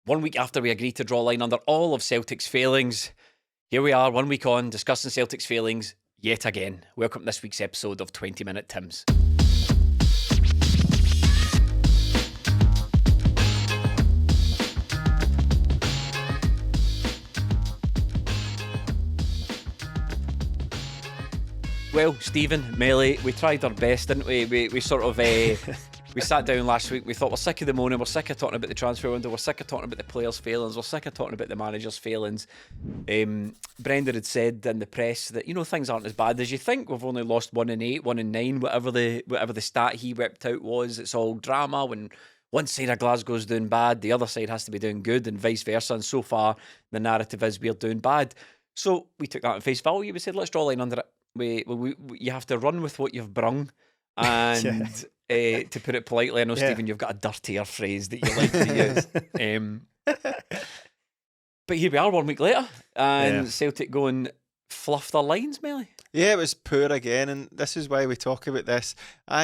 1 week after we agreed to draw a line under all of Celtic's failings, here we are 1 week on discussing Celtic's failings yet again. Welcome to this week's episode of 20 Minute Tims. Well, Stephen, Melly, we tried our best, didn't we? We sort of we sat down last week. We thought we're sick of the moaning, we're sick of talking about the transfer window, we're sick of talking about the players' failings, we're sick of talking about the manager's failings. Brendan had said in the press that things aren't as bad as you think. We've only lost 1 in 8, 1 in 9, whatever the stat he whipped out was. It's all drama when one side of Glasgow's doing bad, the other side has to be doing good, and vice versa. And so far, the narrative is we're doing bad. So we took that at face value. We said, let's draw a line under it. You have to run with what you've brung, and to put it politely, I know Stephen, you've got a dirtier phrase that you like to use. But here we are 1 week later, and Celtic go and fluff their lines, Melly. Yeah, it was poor again, and this is why we talk about this.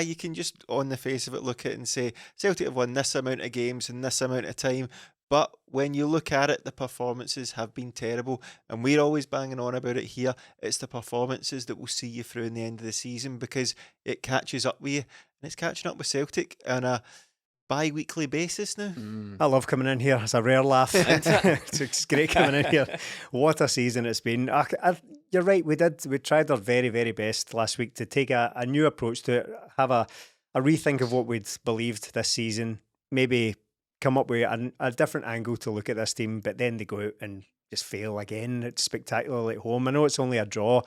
You can just, on the face of it, look at it and say Celtic have won this amount of games in this amount of time. But when you look at it, the performances have been terrible, and we're always banging on about it here. It's the performances that will see you through in the end of the season, because it catches up with you, and it's catching up with Celtic on a bi-weekly basis now. I love coming in here. It's a rare laugh. It's great coming in here. What a season it's been. You're right, we tried our very, very best last week to take a new approach to it, have a rethink of what we'd believed this season, maybe come up with a different angle to look at this team, but then they go out and just fail again. It's spectacularly at home. I know it's only a draw,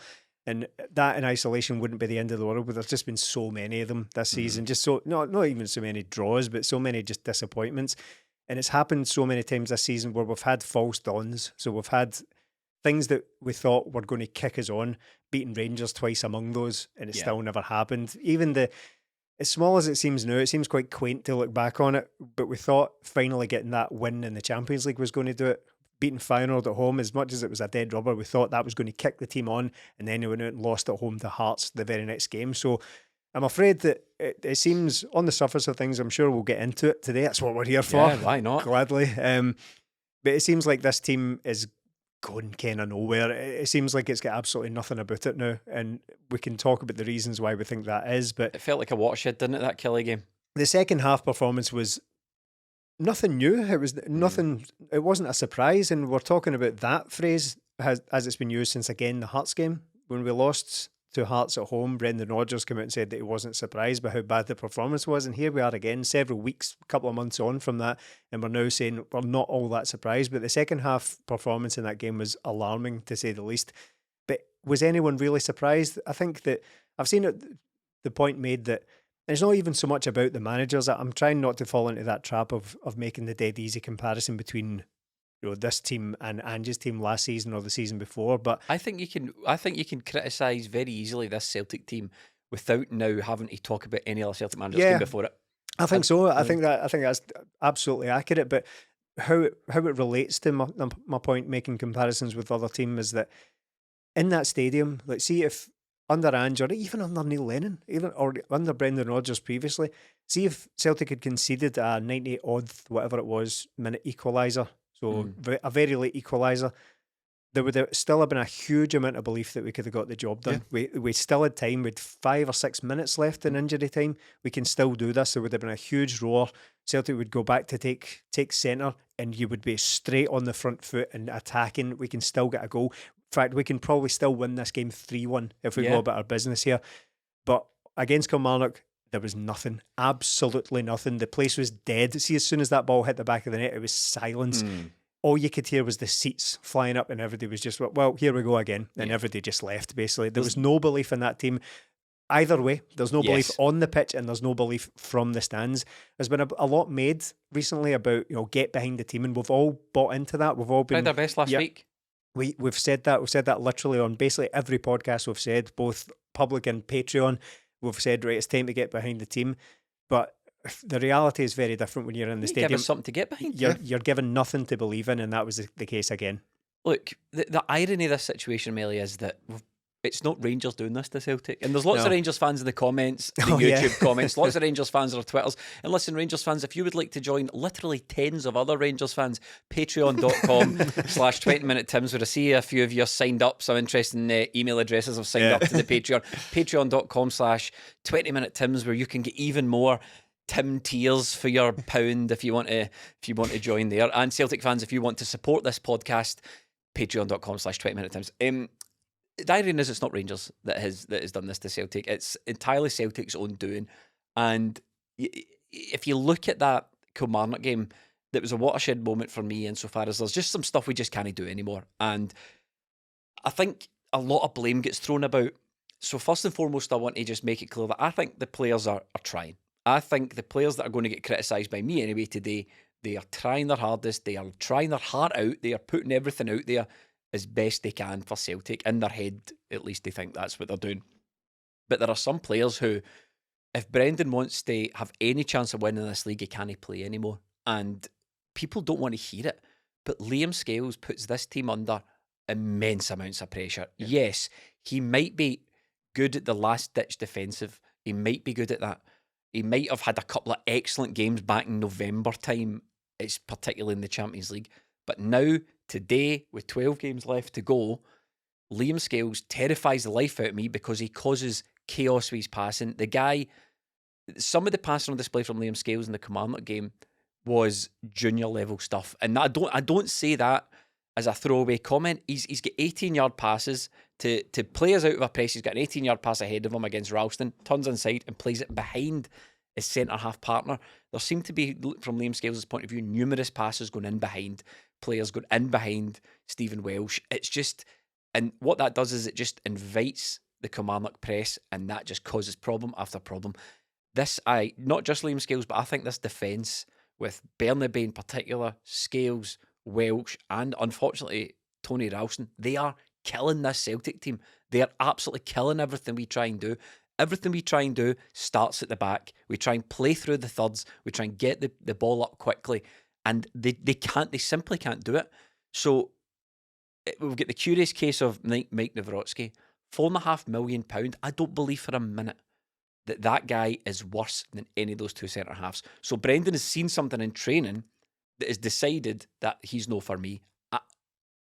and that in isolation wouldn't be the end of the world, but there's just been so many of them this season. Just so, not even so many draws, but so many just disappointments. And it's happened so many times this season where we've had false dawns. So we've had things that we thought were going to kick us on, beating Rangers twice among those, and it still never happened. Even as small as it seems now, it seems quite quaint to look back on it, but we thought finally getting that win in the Champions League was going to do it. Beating Feyenoord at home, as much as it was a dead rubber, we thought that was going to kick the team on, and then they went out and lost at home to Hearts the very next game. So I'm afraid that it seems, on the surface of things, I'm sure we'll get into it today. That's what we're here for. Yeah, why not? Gladly. But it seems like this team is going kind of nowhere. It seems like it's got absolutely nothing about it now, and we can talk about the reasons why we think that is, but it felt like a watershed, didn't it, that Killie game? The second half performance was nothing new. It was nothing. It wasn't a surprise, and we're talking about that phrase as it's been used since, again, the Hearts game. When we lost to Hearts at home, Brendan Rodgers came out and said that he wasn't surprised by how bad the performance was, and here we are again, several weeks, a couple of months on from that, and we're now saying we're not all that surprised. But the second half performance in that game was alarming, to say the least. But was anyone really surprised? I think that I've seen it, the point made that it's not even so much about the managers. I'm trying not to fall into that trap of making the dead easy comparison between this team and Ange's team last season or the season before. But I think you can criticise very easily this Celtic team without now having to talk about any other Celtic managers team before it. I think so. I think that's absolutely accurate. But how it relates to my point, making comparisons with other teams, is that in that stadium, let's see if under Ange, or even under Neil Lennon, or under Brendan Rodgers previously, see if Celtic had conceded a 90-odd, whatever it was, minute equaliser, so a very late equaliser, there would still have been a huge amount of belief that we could have got the job done. We still had time. We had 5 or 6 minutes left in injury time. We can still do this. There would have been a huge roar. Celtic would go back to take centre, and you would be straight on the front foot and attacking. We can still get a goal. In fact, we can probably still win this game 3-1 if we go about our business here. But against Kilmarnock, there was nothing. Absolutely nothing. The place was dead. See, as soon as that ball hit the back of the net, it was silence. All you could hear was the seats flying up, and everybody was just, well, here we go again. And everybody just left, basically. There was no belief in that team. Either way, there's no belief on the pitch, and there's no belief from the stands. There's been a lot made recently about, get behind the team, and we've all bought into that. We've all been... Tried our best last week. We've said that. We've said that literally on basically every podcast we've said, both public and Patreon. We've said, right, it's time to get behind the team. But the reality is very different when you're in the stadium. Give us something to get behind. You're given nothing to believe in, and that was the case again. Look, the irony of this situation, Melly, is that it's not Rangers doing this to Celtic. And there's lots No. of Rangers fans in the comments, the Oh, yeah. YouTube comments, lots of Rangers fans on our Twitters. And listen, Rangers fans, if you would like to join literally tens of other Rangers fans, patreon.com/20Minute Tims, where I see a few of you signed up, some interesting email addresses have signed up to the Patreon. Patreon.com/20Minute Tims, where you can get even more Tim tiers for your pound if you want to join there. And Celtic fans, if you want to support this podcast, patreon.com/20Minute Tims. The irony is it's not Rangers that has done this to Celtic. It's entirely Celtic's own doing. And if you look at that Kilmarnock game, that was a watershed moment for me insofar as there's just some stuff we just can't do anymore. And I think a lot of blame gets thrown about. So first and foremost, I want to just make it clear that I think the players are trying. I think the players that are going to get criticised by me anyway today, they are trying their hardest. They are trying their heart out. They are putting everything out there as best they can for Celtic. In their head, at least they think that's what they're doing. But there are some players who, if Brendan wants to have any chance of winning this league, he can't play anymore. And people don't want to hear it. But Liam Scales puts this team under immense amounts of pressure. Yeah. Yes, he might be good at the last-ditch defensive. He might be good at that. He might have had a couple of excellent games back in November time. It's particularly in the Champions League. But now, today, with 12 games left to go, Liam Scales terrifies the life out of me because he causes chaos with his passing. The guy, some of the passing on display from Liam Scales in the Kilmarnock game was junior level stuff. And I don't say that as a throwaway comment. He's got 18-yard passes to players out of a press. He's got an 18-yard pass ahead of him against Ralston, turns inside and plays it behind his centre-half partner. There seemed to be, from Liam Scales' point of view, numerous passes going in behind players, going in behind Stephen Welsh. It's just, and what that does is it just invites the Kilmarnock press, and that just causes problem after problem. Not just Liam Scales, but I think this defence with Bernabei in particular, Scales, Welsh, and unfortunately Tony Ralston, they are killing this Celtic team. They are absolutely killing everything we try and do. Everything we try and do starts at the back. We try and play through the thirds. We try and get the ball up quickly. And they simply can't do it. So we've got the curious case of Mike Nawrocki, £4.5 million. I don't believe for a minute that guy is worse than any of those two centre-halves. So Brendan has seen something in training that has decided that he's no for me.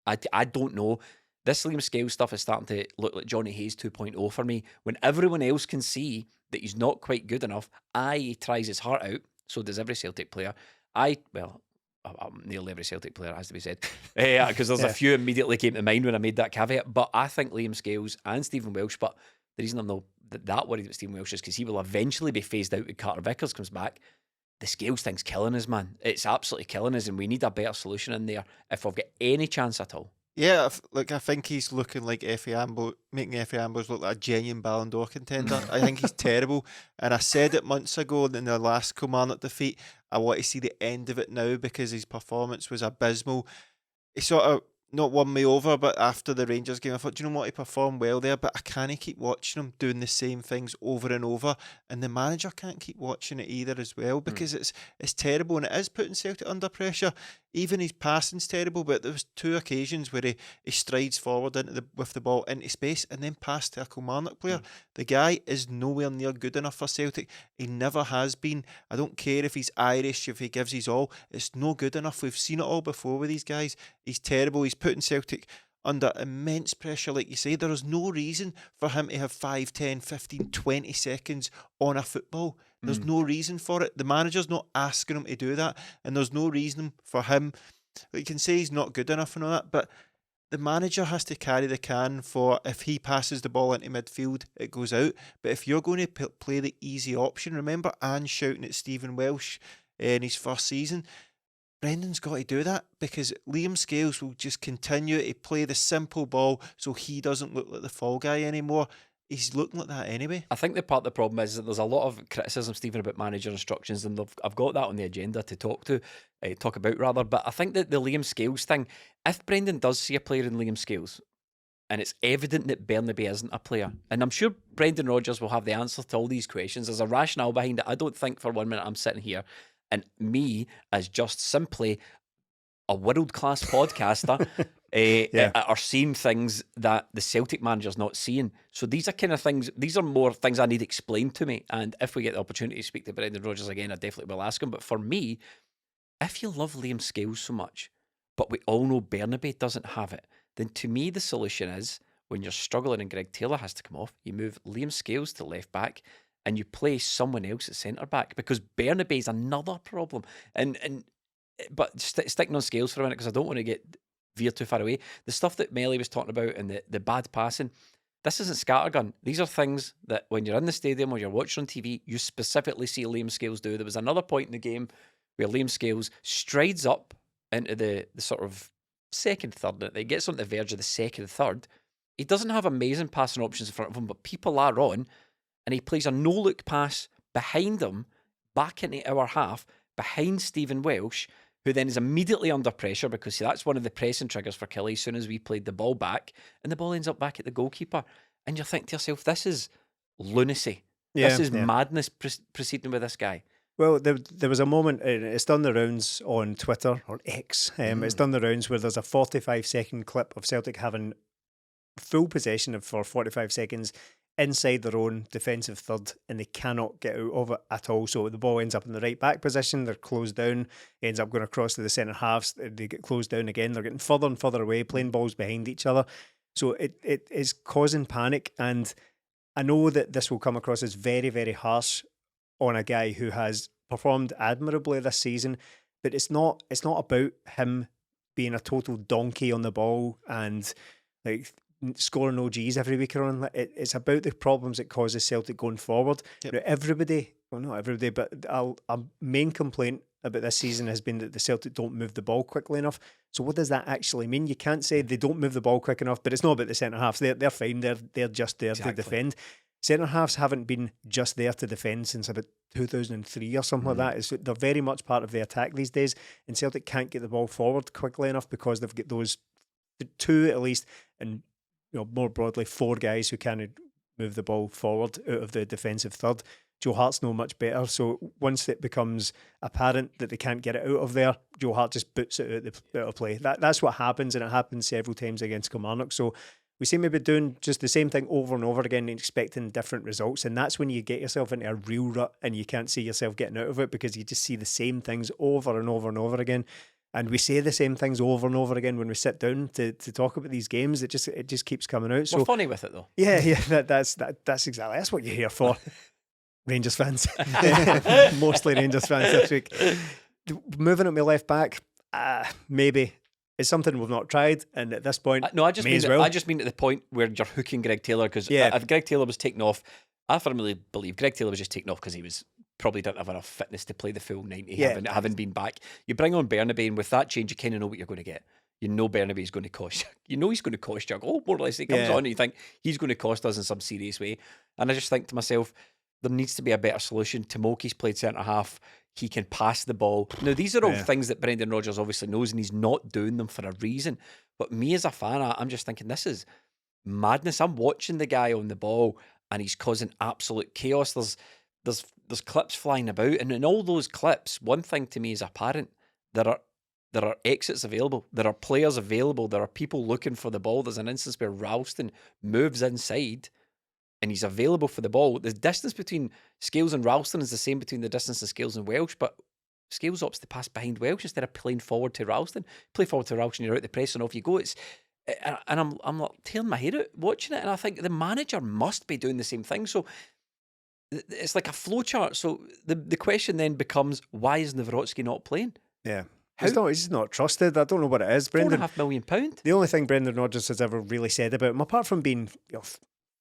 I don't know. This Liam Scales stuff is starting to look like Johnny Hayes 2.0 for me. When everyone else can see that he's not quite good enough, he tries his heart out. So does every Celtic player. Nearly every Celtic player, has to be said. Because there's a few immediately came to mind when I made that caveat. But I think Liam Scales and Stephen Welsh, but the reason I'm not that worried about Stephen Welsh is because he will eventually be phased out when Carter Vickers comes back. The Scales thing's killing us, man. It's absolutely killing us, and we need a better solution in there if we've got any chance at all. Yeah, I think he's looking like making Effie Ambrose look like a genuine Ballon d'Or contender. I think he's terrible. And I said it months ago in the last Kilmarnock defeat, I want to see the end of it now because his performance was abysmal. He sort of not won me over, but after the Rangers game, I thought, do you know what, he performed well there, but I can't keep watching him doing the same things over and over, and the manager can't keep watching it either as well because it's terrible, and it is putting Celtic under pressure. Even his passing's terrible, but there was 2 occasions where he strides forward with the ball into space and then passed to a Kilmarnock player. The guy is nowhere near good enough for Celtic. He never has been. I don't care if he's Irish, if he gives his all. It's no good enough. We've seen it all before with these guys. He's terrible. He's putting Celtic under immense pressure, like you say. There is no reason for him to have 5, 10, 15, 20 seconds on a football. There's no reason for it. The manager's not asking him to do that, and there's no reason for him. You can say he's not good enough and all that, but the manager has to carry the can for if he passes the ball into midfield, it goes out. But if you're going to play the easy option, remember Anne shouting at Stephen Welsh in his first season, Brendan's got to do that because Liam Scales will just continue to play the simple ball so he doesn't look like the fall guy anymore. He's looking like that anyway. I think the part of the problem is that there's a lot of criticism, Stephen, about manager instructions, and I've got that on the agenda to talk about. But I think that the Liam Scales thing, if Brendan does see a player in Liam Scales, and it's evident that Bernabei isn't a player, and I'm sure Brendan Rodgers will have the answer to all these questions. There's a rationale behind it. I don't think for 1 minute I'm sitting here and me as just simply a world-class podcaster are seeing things that the Celtic manager's not seeing. So these are kind of things, these are more things I need explained to me. And if we get the opportunity to speak to Brendan Rodgers again, I definitely will ask him. But for me, if you love Liam Scales so much, but we all know Bernabei doesn't have it, then to me the solution is, when you're struggling and Greg Taylor has to come off, you move Liam Scales to left back and you play someone else at centre back, because Bernabei's another problem. But sticking on Scales for a minute, because I don't want to get veer too far away. The stuff that Melly was talking about and the bad passing, this isn't scattergun. These are things that when you're in the stadium or you're watching on TV, you specifically see Liam Scales do. There was another point in the game where Liam Scales strides up into the sort of second third. He gets on the verge of the second third. He doesn't have amazing passing options in front of him, but people are on, and he plays a no-look pass behind him, back into our half, behind Stephen Welsh, who then is immediately under pressure, because that's one of the pressing triggers for Killie as soon as we played the ball back, and the ball ends up back at the goalkeeper. And you're thinking to yourself, this is lunacy. This is madness proceeding with this guy. Well, there was a moment, it's done the rounds on Twitter, or X, it's done the rounds where there's a 45-second clip of Celtic having full possession for 45 seconds inside their own defensive third, and they cannot get out of it at all. So the ball ends up in the right back position, they're closed down, ends up going across to the centre halves, they get closed down again, they're getting further and further away, playing balls behind each other. So it is causing panic, and I know that this will come across as very, very harsh on a guy who has performed admirably this season, but it's not about him being a total donkey on the ball and like scoring OGs every week or on. It's about the problems it causes Celtic going forward. Yep. Now, everybody, well, not everybody, but a main complaint about this season has been that the Celtic don't move the ball quickly enough. So what does that actually mean? You can't say they don't move the ball quick enough, but it's not about the centre halves. They're fine. They're just there to defend. Centre halves haven't been just there to defend since about 2003 or something like that. They're very much part of the attack these days, and Celtic can't get the ball forward quickly enough because they've got those two at least, and more broadly 4 guys who can move the ball forward out of the defensive third. Joe Hart's no much better, so once it becomes apparent that they can't get it out of there, Joe Hart just boots it out of play. That's what happens, and it happens several times against Kilmarnock. So we seem to be doing just the same thing over and over again and expecting different results, and that's when you get yourself into a real rut and you can't see yourself getting out of it, because you just see the same things over and over and over again. And we say the same things over and over again when we sit down to talk about these games. It just keeps coming out. So we're funny with it though. Yeah, that's exactly, that's what you're here for. Rangers fans, mostly Rangers fans this week. Moving at my left back, maybe. It's something we've not tried, and at this point, no, I just mean at the point where you're hooking Greg Taylor, because if Greg Taylor was taken off, I firmly believe Greg Taylor was just taken off because he was probably didn't have enough fitness to play the full 90, having been back. You bring on Bernabei, and with that change, you kind of know what you're going to get. You know Bernabei's going to cost you. You know he's going to cost you a goal, more or less. He comes on and you think he's going to cost us in some serious way. And I just think to myself, there needs to be a better solution. Timoki's played centre half. He can pass the ball. Now, these are all things that Brendan Rodgers obviously knows, and he's not doing them for a reason. But me as a fan, I'm just thinking, this is madness. I'm watching the guy on the ball, and he's causing absolute chaos. There's clips flying about, and in all those clips, one thing to me is apparent. There are exits available. There are players available. There are people looking for the ball. There's an instance where Ralston moves inside, and he's available for the ball. The distance between Scales and Ralston is the same between the distance of Scales and Welsh, but Scales opts to pass behind Welsh instead of playing forward to Ralston. Play forward to Ralston, you're out the press, and off you go. And I'm like tearing my hair out watching it, and I think the manager must be doing the same thing. So it's like a flowchart. So the question then becomes, why is Nawrocki not playing? Yeah. He's just not trusted. I don't know what it is. £4.5 million. The only thing Brendan Rodgers has ever really said about him, apart from being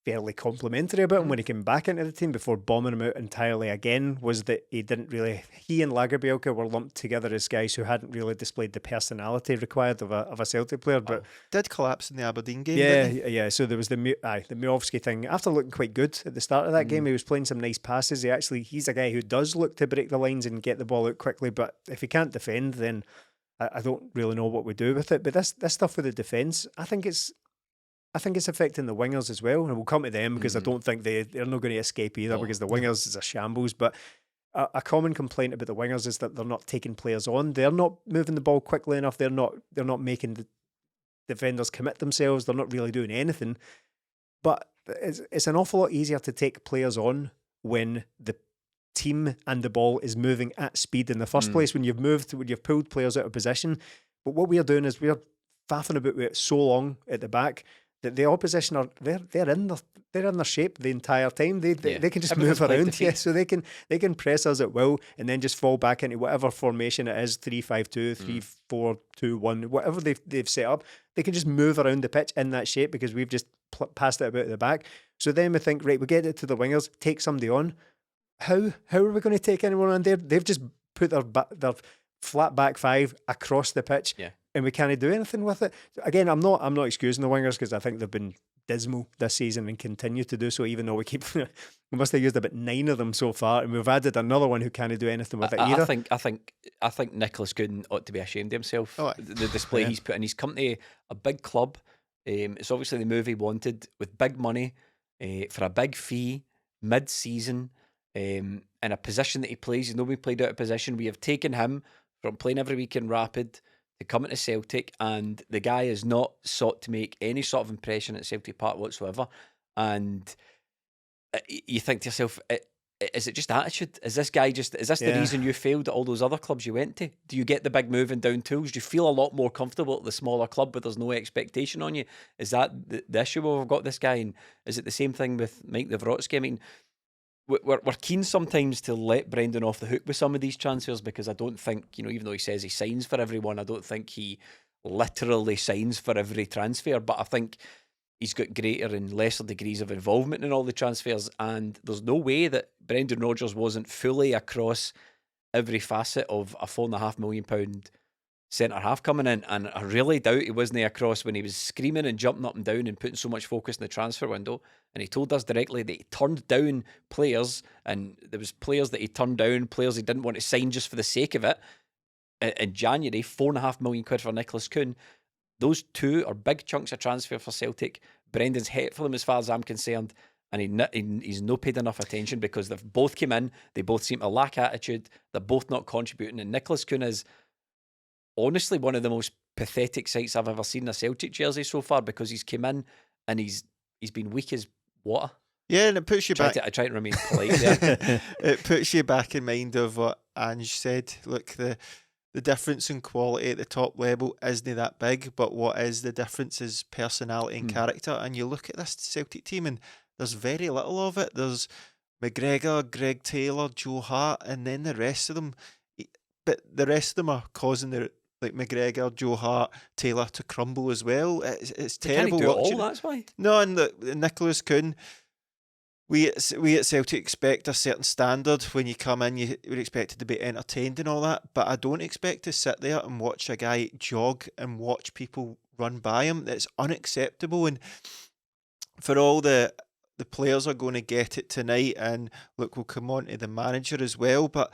fairly complimentary about him when he came back into the team before bombing him out entirely again, was that he and Lagerbielke were lumped together as guys who hadn't really displayed the personality required of a Celtic player. But did collapse in the Aberdeen game. Yeah. So there was the Miovski thing. After looking quite good at the start of that game, he was playing some nice passes. He's a guy who does look to break the lines and get the ball out quickly. But if he can't defend, then I don't really know what we do with it. But this stuff with the defence, I think it's affecting the wingers as well, and we'll come to them because I don't think they're not going to escape either, because the wingers is a shambles. But a common complaint about the wingers is that they're not taking players on. They're not moving the ball quickly enough. They're not making the defenders commit themselves. They're not really doing anything. But it's an awful lot easier to take players on when the team and the ball is moving at speed in the first place, when you've pulled players out of position. But what we're doing is we're faffing about with it so long at the back that the opposition are they're in their shape the entire time. They can just move around, so they can press us at will and then just fall back into whatever formation it is, 3-5-2, 3-4-2-1, whatever they've set up. They can just move around the pitch in that shape because we've just passed it about at the back. So then we think, right, we get it to the wingers, take somebody on. How are we going to take anyone on there? They've just put their flat back five across the pitch, and we can't do anything with it. Again, I'm not excusing the wingers because I think they've been dismal this season and continue to do so, even though we must have used about 9 of them so far, and we've added another one who can't do anything with it either. I think NICOLAS KUHN ought to be ashamed of himself. The display he's put in. He's come to a big club. It's obviously the move he wanted, with big money, for a big fee, mid-season, in a position that he plays. He's nobody played out of position. We have taken him from playing every week in Rapid to coming to Celtic, and the guy has not sought to make any sort of impression at Celtic Park whatsoever. And you think to yourself, is it just attitude? Is this the reason you failed at all those other clubs you went to? Do you get the big moving down tools? Do you feel a lot more comfortable at the smaller club where there's no expectation on you? Is that the issue where we've got this guy? And is it the same thing with Mike Nawrocki? I mean, we're keen sometimes to let Brendan off the hook with some of these transfers, because I don't think, even though he says he signs for everyone, I don't think he literally signs for every transfer. But I think he's got greater and lesser degrees of involvement in all the transfers, and there's no way that Brendan Rodgers wasn't fully across every facet of a £4.5 million centre-half coming in, and I really doubt he wasn't across when he was screaming and jumping up and down and putting so much focus in the transfer window. And he told us directly that he turned down players, and there was players that he turned down, players he didn't want to sign just for the sake of it. In January, £4.5 million for NICOLAS KUHN. Those two are big chunks of transfer for Celtic. Brendan's hit for them as far as I'm concerned, and he's not paid enough attention because they've both come in, they both seem to lack attitude, they're both not contributing, and NICOLAS KUHN is honestly one of the most pathetic sights I've ever seen in a Celtic jersey so far, because he's come in and he's been weak as water. Yeah, and it puts you back. I try to remain polite there. It puts you back in mind of what Ange said. Look, the difference in quality at the top level isn't that big, but what is the difference is personality and character. And you look at this Celtic team and there's very little of it. There's McGregor, Greg Taylor, Joe Hart, and then the rest of them. But the rest of them are causing like McGregor, Joe Hart, Taylor to crumble as well. It's terrible. Can't do it all, that's why. No, and the NICOLAS KUHN, we at Celtic expect a certain standard. When you come in, we're expected to be entertained and all that, but I don't expect to sit there and watch a guy jog and watch people run by him. That's unacceptable. And for all the players are going to get it tonight, and look, we'll come on to the manager as well, but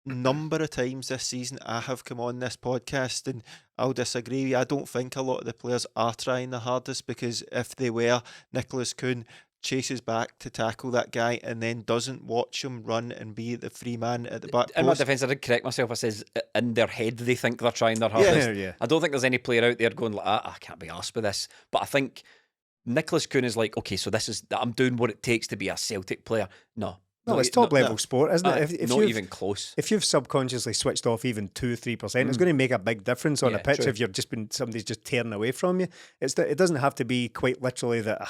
number of times this season I have come on this podcast and I'll disagree. I don't think a lot of the players are trying the hardest, because if they were, NICOLAS KUHN chases back to tackle that guy and then doesn't watch him run and be the free man at the back post. In my defence, I did correct myself. I says in their head they think they're trying their hardest. Yeah. I don't think there's any player out there going like, I can't be arsed with this. But I think NICOLAS KUHN is like, okay, so I'm doing what it takes to be a Celtic player. No, it's top level sport, isn't it? If not even close. If you've subconsciously switched off even 2-3%, it's going to make a big difference on a pitch. True. If you've just been somebody's just tearing away from you. It doesn't have to be quite literally that.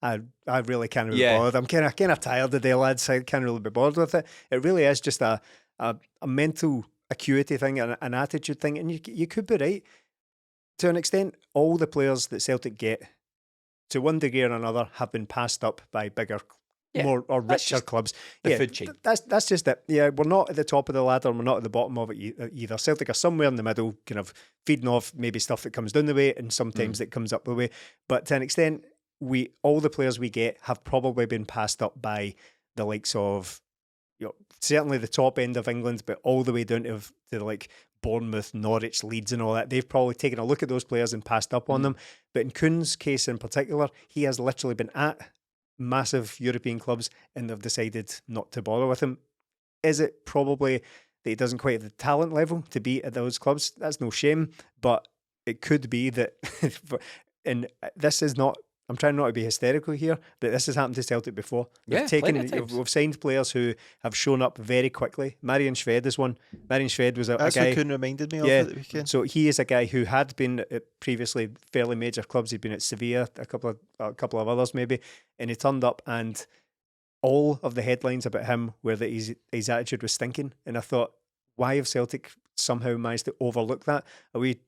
I really can't be bothered. I'm kind of tired today, lads. I can't really be bothered with it. It really is just a mental acuity thing, an attitude thing, and you could be right to an extent. All the players that Celtic get, to one degree or another, have been passed up by bigger, more or richer clubs. The food chain. That's just it. Yeah, we're not at the top of the ladder. We're not at the bottom of it either. Celtic are somewhere in the middle, kind of feeding off maybe stuff that comes down the way, and sometimes that comes up the way. But to an extent, all the players we get have probably been passed up by the likes of, certainly the top end of England, but all the way down to like Bournemouth, Norwich, Leeds and all that. They've probably taken a look at those players and passed up on them. But in KUHN's case in particular, he has literally been at massive European clubs and they've decided not to bother with him. Is it probably that he doesn't quite have the talent level to be at those clubs? That's no shame, but it could be that, and this is not, I'm trying not to be hysterical here, but this has happened to Celtic before. Yeah, plenty of times. We've signed players who have shown up very quickly. Marian Shved is one. Marian Shved was a That's guy. what Kuhn reminded me of Yeah, at the weekend. so he is a guy who had been at previously fairly major clubs. He'd been at Sevilla, a couple of others maybe, and he turned up, and all of the headlines about him were that his attitude was stinking. And I thought, why have Celtic somehow managed to overlook that? Are we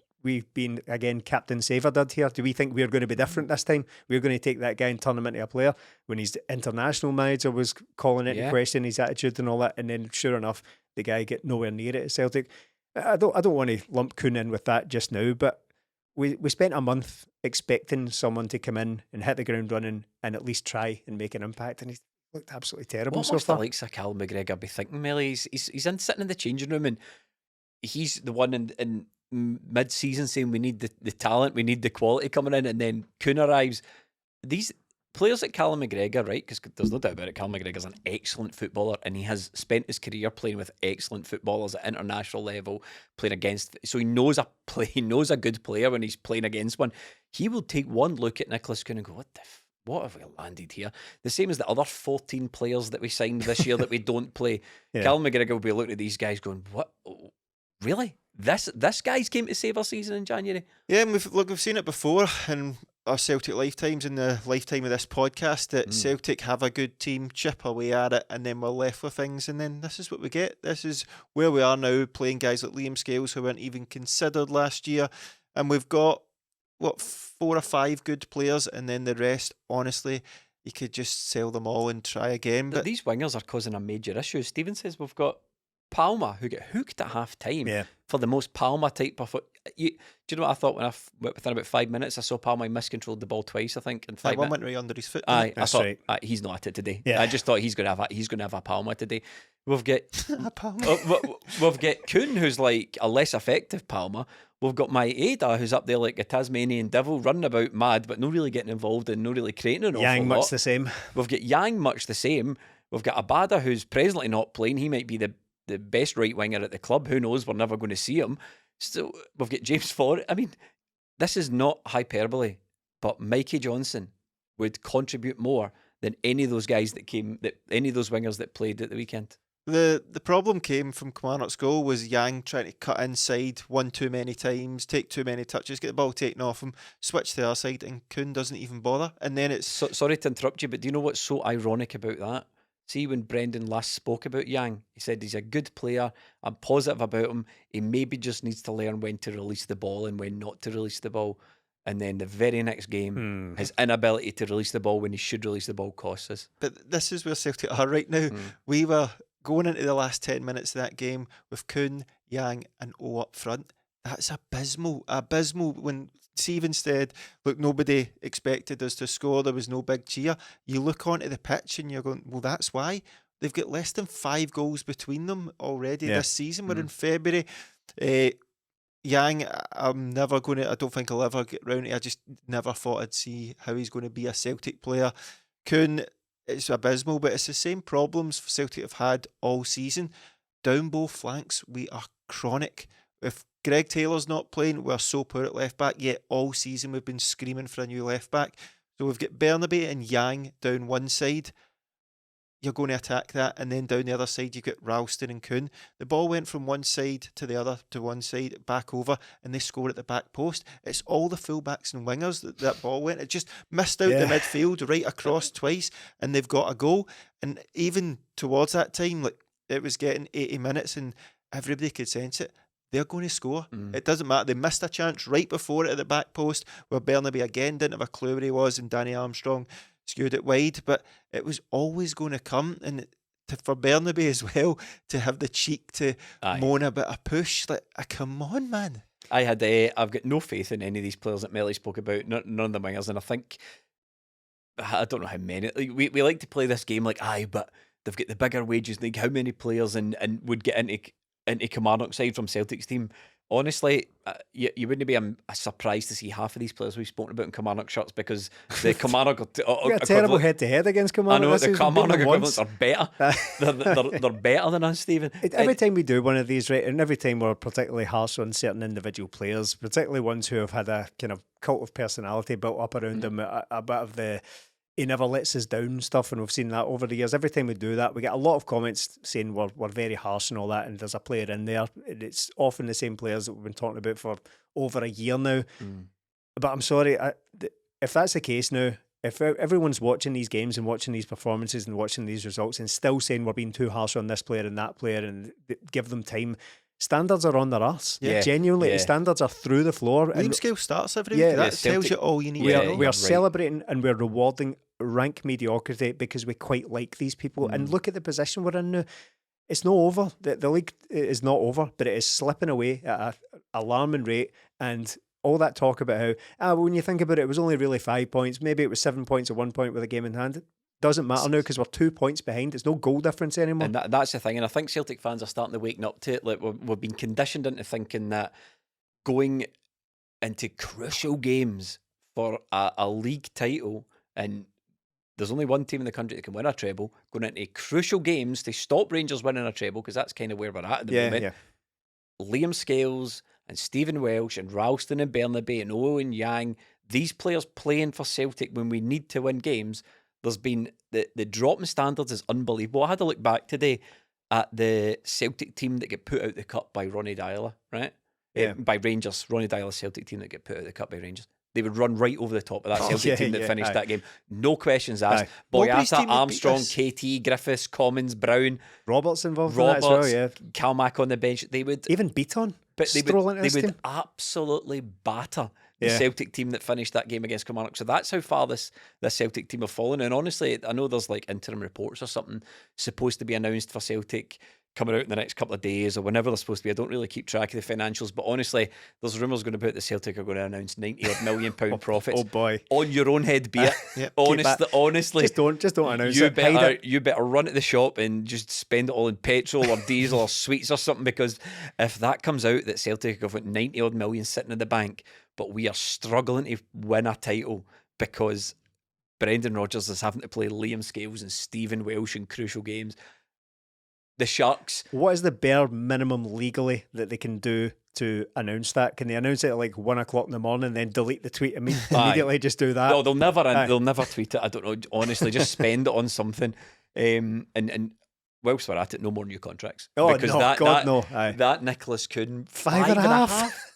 been again Captain Save-A-Dud here? Do we think we're going to be different this time? We're going to take that guy and turn him into a player when his international manager was calling into question his attitude and all that, and then sure enough, the guy get nowhere near it at Celtic. I don't want to lump Kuhn in with that just now, but we spent a month expecting someone to come in and hit the ground running and at least try and make an impact, and he's looked absolutely terrible What so must far. the likes of Callum McGregor be thinking, Melly? He's in sitting in the changing room, and he's the one in mid-season saying we need the talent, we need the quality coming in, and then Kuhn arrives. These players like Callum McGregor, right? Because there's no doubt about it, Callum McGregor's an excellent footballer, and he has spent his career playing with excellent footballers at international level, playing against. So he knows a good player when he's playing against one. He will take one look at Nicolas Kuhn and go, what have we landed here? The same as the other 14 players that we signed this year that we don't play. Yeah. Callum McGregor will be looking at these guys going, what? Really? This guy's came to save our season in January? Yeah, and we've seen it before in our Celtic lifetimes, in the lifetime of this podcast, that Celtic have a good team, chip away at it, and then we're left with things, and then this is what we get. This is where we are now, playing guys like Liam Scales who weren't even considered last year, and we've got, 4 or 5 good players, and then the rest, honestly, you could just sell them all and try again. But these wingers are causing a major issue. Stephen says we've got Palma, who get hooked at half time for the most Palma type of. Do you know what I thought when within about 5 minutes I saw Palma miscontrolled the ball twice, I think, in 5 that one minutes. went right under his foot. I That's thought right. he's not at it today. Yeah. I just thought he's going to have a Palma today. We've got Palma. we've got Kuhn, who's like a less effective Palma. We've got my Ada, who's up there like a Tasmanian devil, running about mad, but not really getting involved and not really creating an awful Yang lot. much the same. We've got Yang much the same. We've got Abada, who's presently not playing. He might be the best right winger at the club. Who knows? We're never going to see him. So we've got James Ford. I mean, this is not hyperbole, but Mikey Johnson would contribute more than any of those guys any of those wingers that played at the weekend. The problem came from Kilmarnock's goal was Yang trying to cut inside one too many times, take too many touches, get the ball taken off him, switch to the other side, and Kuhn doesn't even bother. And then it's... Sorry to interrupt you, but do you know what's so ironic about that? See, when Brendan last spoke about Yang, he said he's a good player. I'm positive about him. He maybe just needs to learn when to release the ball and when not to release the ball. And then the very next game, his inability to release the ball when he should release the ball costs us. But this is where Celtic are right now. We were going into the last 10 minutes of that game with Kuhn, Yang and O up front. That's abysmal. When Stephen said, look, nobody expected us to score, there was no big cheer. You look onto the pitch and you're going, well, that's why. They've got less than 5 goals between them already this season. We're in February. Yang, I don't think I'll ever get round to it. I just never thought I'd see how he's going to be a Celtic player. Kuhn, it's abysmal, but it's the same problems Celtic have had all season. Down both flanks, we are chronic. If Greg Taylor's not playing, we're so poor at left back, yet all season we've been screaming for a new left back. So we've got Bernabe and Yang down one side. You're going to attack that, and then down the other side you've got Ralston and Kuhn. The ball went from one side to the other, to one side, back over, and they score at the back post. It's all the fullbacks and wingers that ball went. It just missed out the midfield right across twice, and they've got a goal. And even towards that time, like it was getting 80 minutes, and everybody could sense it. They're going to score. It doesn't matter. They missed a chance right before it at the back post where Bernabe again didn't have a clue where he was, and Danny Armstrong skewed it wide, but it was always going to come. And for Bernabe as well to have the cheek to moan about a push, like, come on, man. I've got no faith in any of these players that Melly spoke about, none of the wingers, and I think, I don't know how many, we like to play this game like, but they've got the bigger wages league, how many players and would get into Kilmarnock side from Celtic's team? honestly, you wouldn't be surprised to see half of these players we've spoken about in Kilmarnock shirts, because the Kilmarnock We got a terrible head-to-head against I Kilmarnock. know, this the season, Kilmarnock beaten them equivalents are better. They're better than us, Stephen. Every time we do one of these, right, and every time we're particularly harsh on certain individual players, particularly ones who have had a kind of cult of personality built up around them, a bit of the he never lets us down stuff, and we've seen that over the years. Every time we do that, we get a lot of comments saying we're very harsh and all that, and there's a player in there, and it's often the same players that we've been talking about for over a year now. But I'm sorry, if that's the case now, if everyone's watching these games and watching these performances and watching these results and still saying we're being too harsh on this player and that player and give them time, standards are on their arse. Yeah. Genuinely, Yeah. the standards are through the floor. Liam scale starts every Yeah, week. That Celtic- tells you all you need We to are, know. we are right. celebrating and we're rewarding rank mediocrity because we quite like these people. And Mm. look at the position we're in now. It's not over. The league is not over, but it is slipping away at an alarming rate. And all that talk about how, when you think about it, it was only really 5 points. Maybe it was 7 points at one point with a game in hand. It doesn't matter now because we're 2 points behind. It's no goal difference anymore. And that's the thing. And I think Celtic fans are starting to waken up to it. Like we've been conditioned into thinking that going into crucial games for a league title, and there's only one team in the country that can win a treble, going into crucial games to stop Rangers winning a treble, because that's kind of where we're at the moment. Yeah. Liam Scales and Stephen Welsh and Ralston and Bernabe and Owen Yang, these players playing for Celtic when we need to win games. There's been the drop in standards is unbelievable. I had to look back today at the Celtic team that get put out the cup by Ronnie Dyler, right? Yeah. By Rangers. Ronnie Dyler's Celtic team that get put out the cup by Rangers. They would run right over the top of that Celtic team that finished that game. No questions asked. Aye. Nobody's Boyata, team would beat Armstrong, us. KT, Griffiths, Commons, Brown, Roberts involved in that as well, yeah. Calmack on the bench. They would, Even Beaton. but they stroll would, into they this would team. absolutely batter the Yeah. Celtic team that finished that game against Kilmarnock. So that's how far this Celtic team have fallen. And honestly, I know there's like interim reports or something supposed to be announced for Celtic coming out in the next couple of days or whenever they're supposed to be. I don't really keep track of the financials, but honestly, there's rumours going about that Celtic are going to announce £90 million profits. Oh boy. On your own head, be it. Yep. Honestly, Just don't announce you it. Hide better, it. you better run to the shop and just spend it all in petrol or diesel or sweets or something, because if that comes out that Celtic have got 90 million sitting in the bank, but we are struggling to win a title because Brendan Rodgers is having to play Liam Scales and Stephen Welsh in crucial games, the Sharks. What is the bare minimum legally that they can do to announce that? Can they announce it at like 1 o'clock in the morning and then delete the tweet immediately? Just do that. No, they'll never Aye. they'll never tweet it. I don't know. Honestly, just spend it on something. And whilst we're at it, no more new contracts. Oh, because no, that, God, that, no. Aye. that Nicolas KUHN, Five and a half.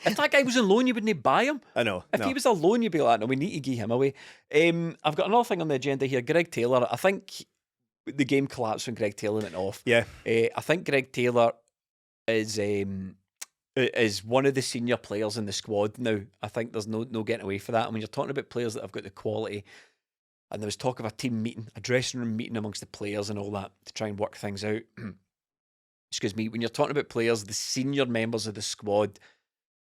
If that guy was on loan, you wouldn't buy him. I know. If he was on loan, you'd be like, no, we need to give him away. I've got another thing on the agenda here. Greg Taylor. I think the game collapsed when Greg Taylor went off. Yeah. I think Greg Taylor is one of the senior players in the squad now. I think there's no getting away for that. And when you're talking about players that have got the quality, and there was talk of a team meeting, a dressing room meeting amongst the players and all that to try and work things out. Excuse me. When you're talking about players, the senior members of the squad,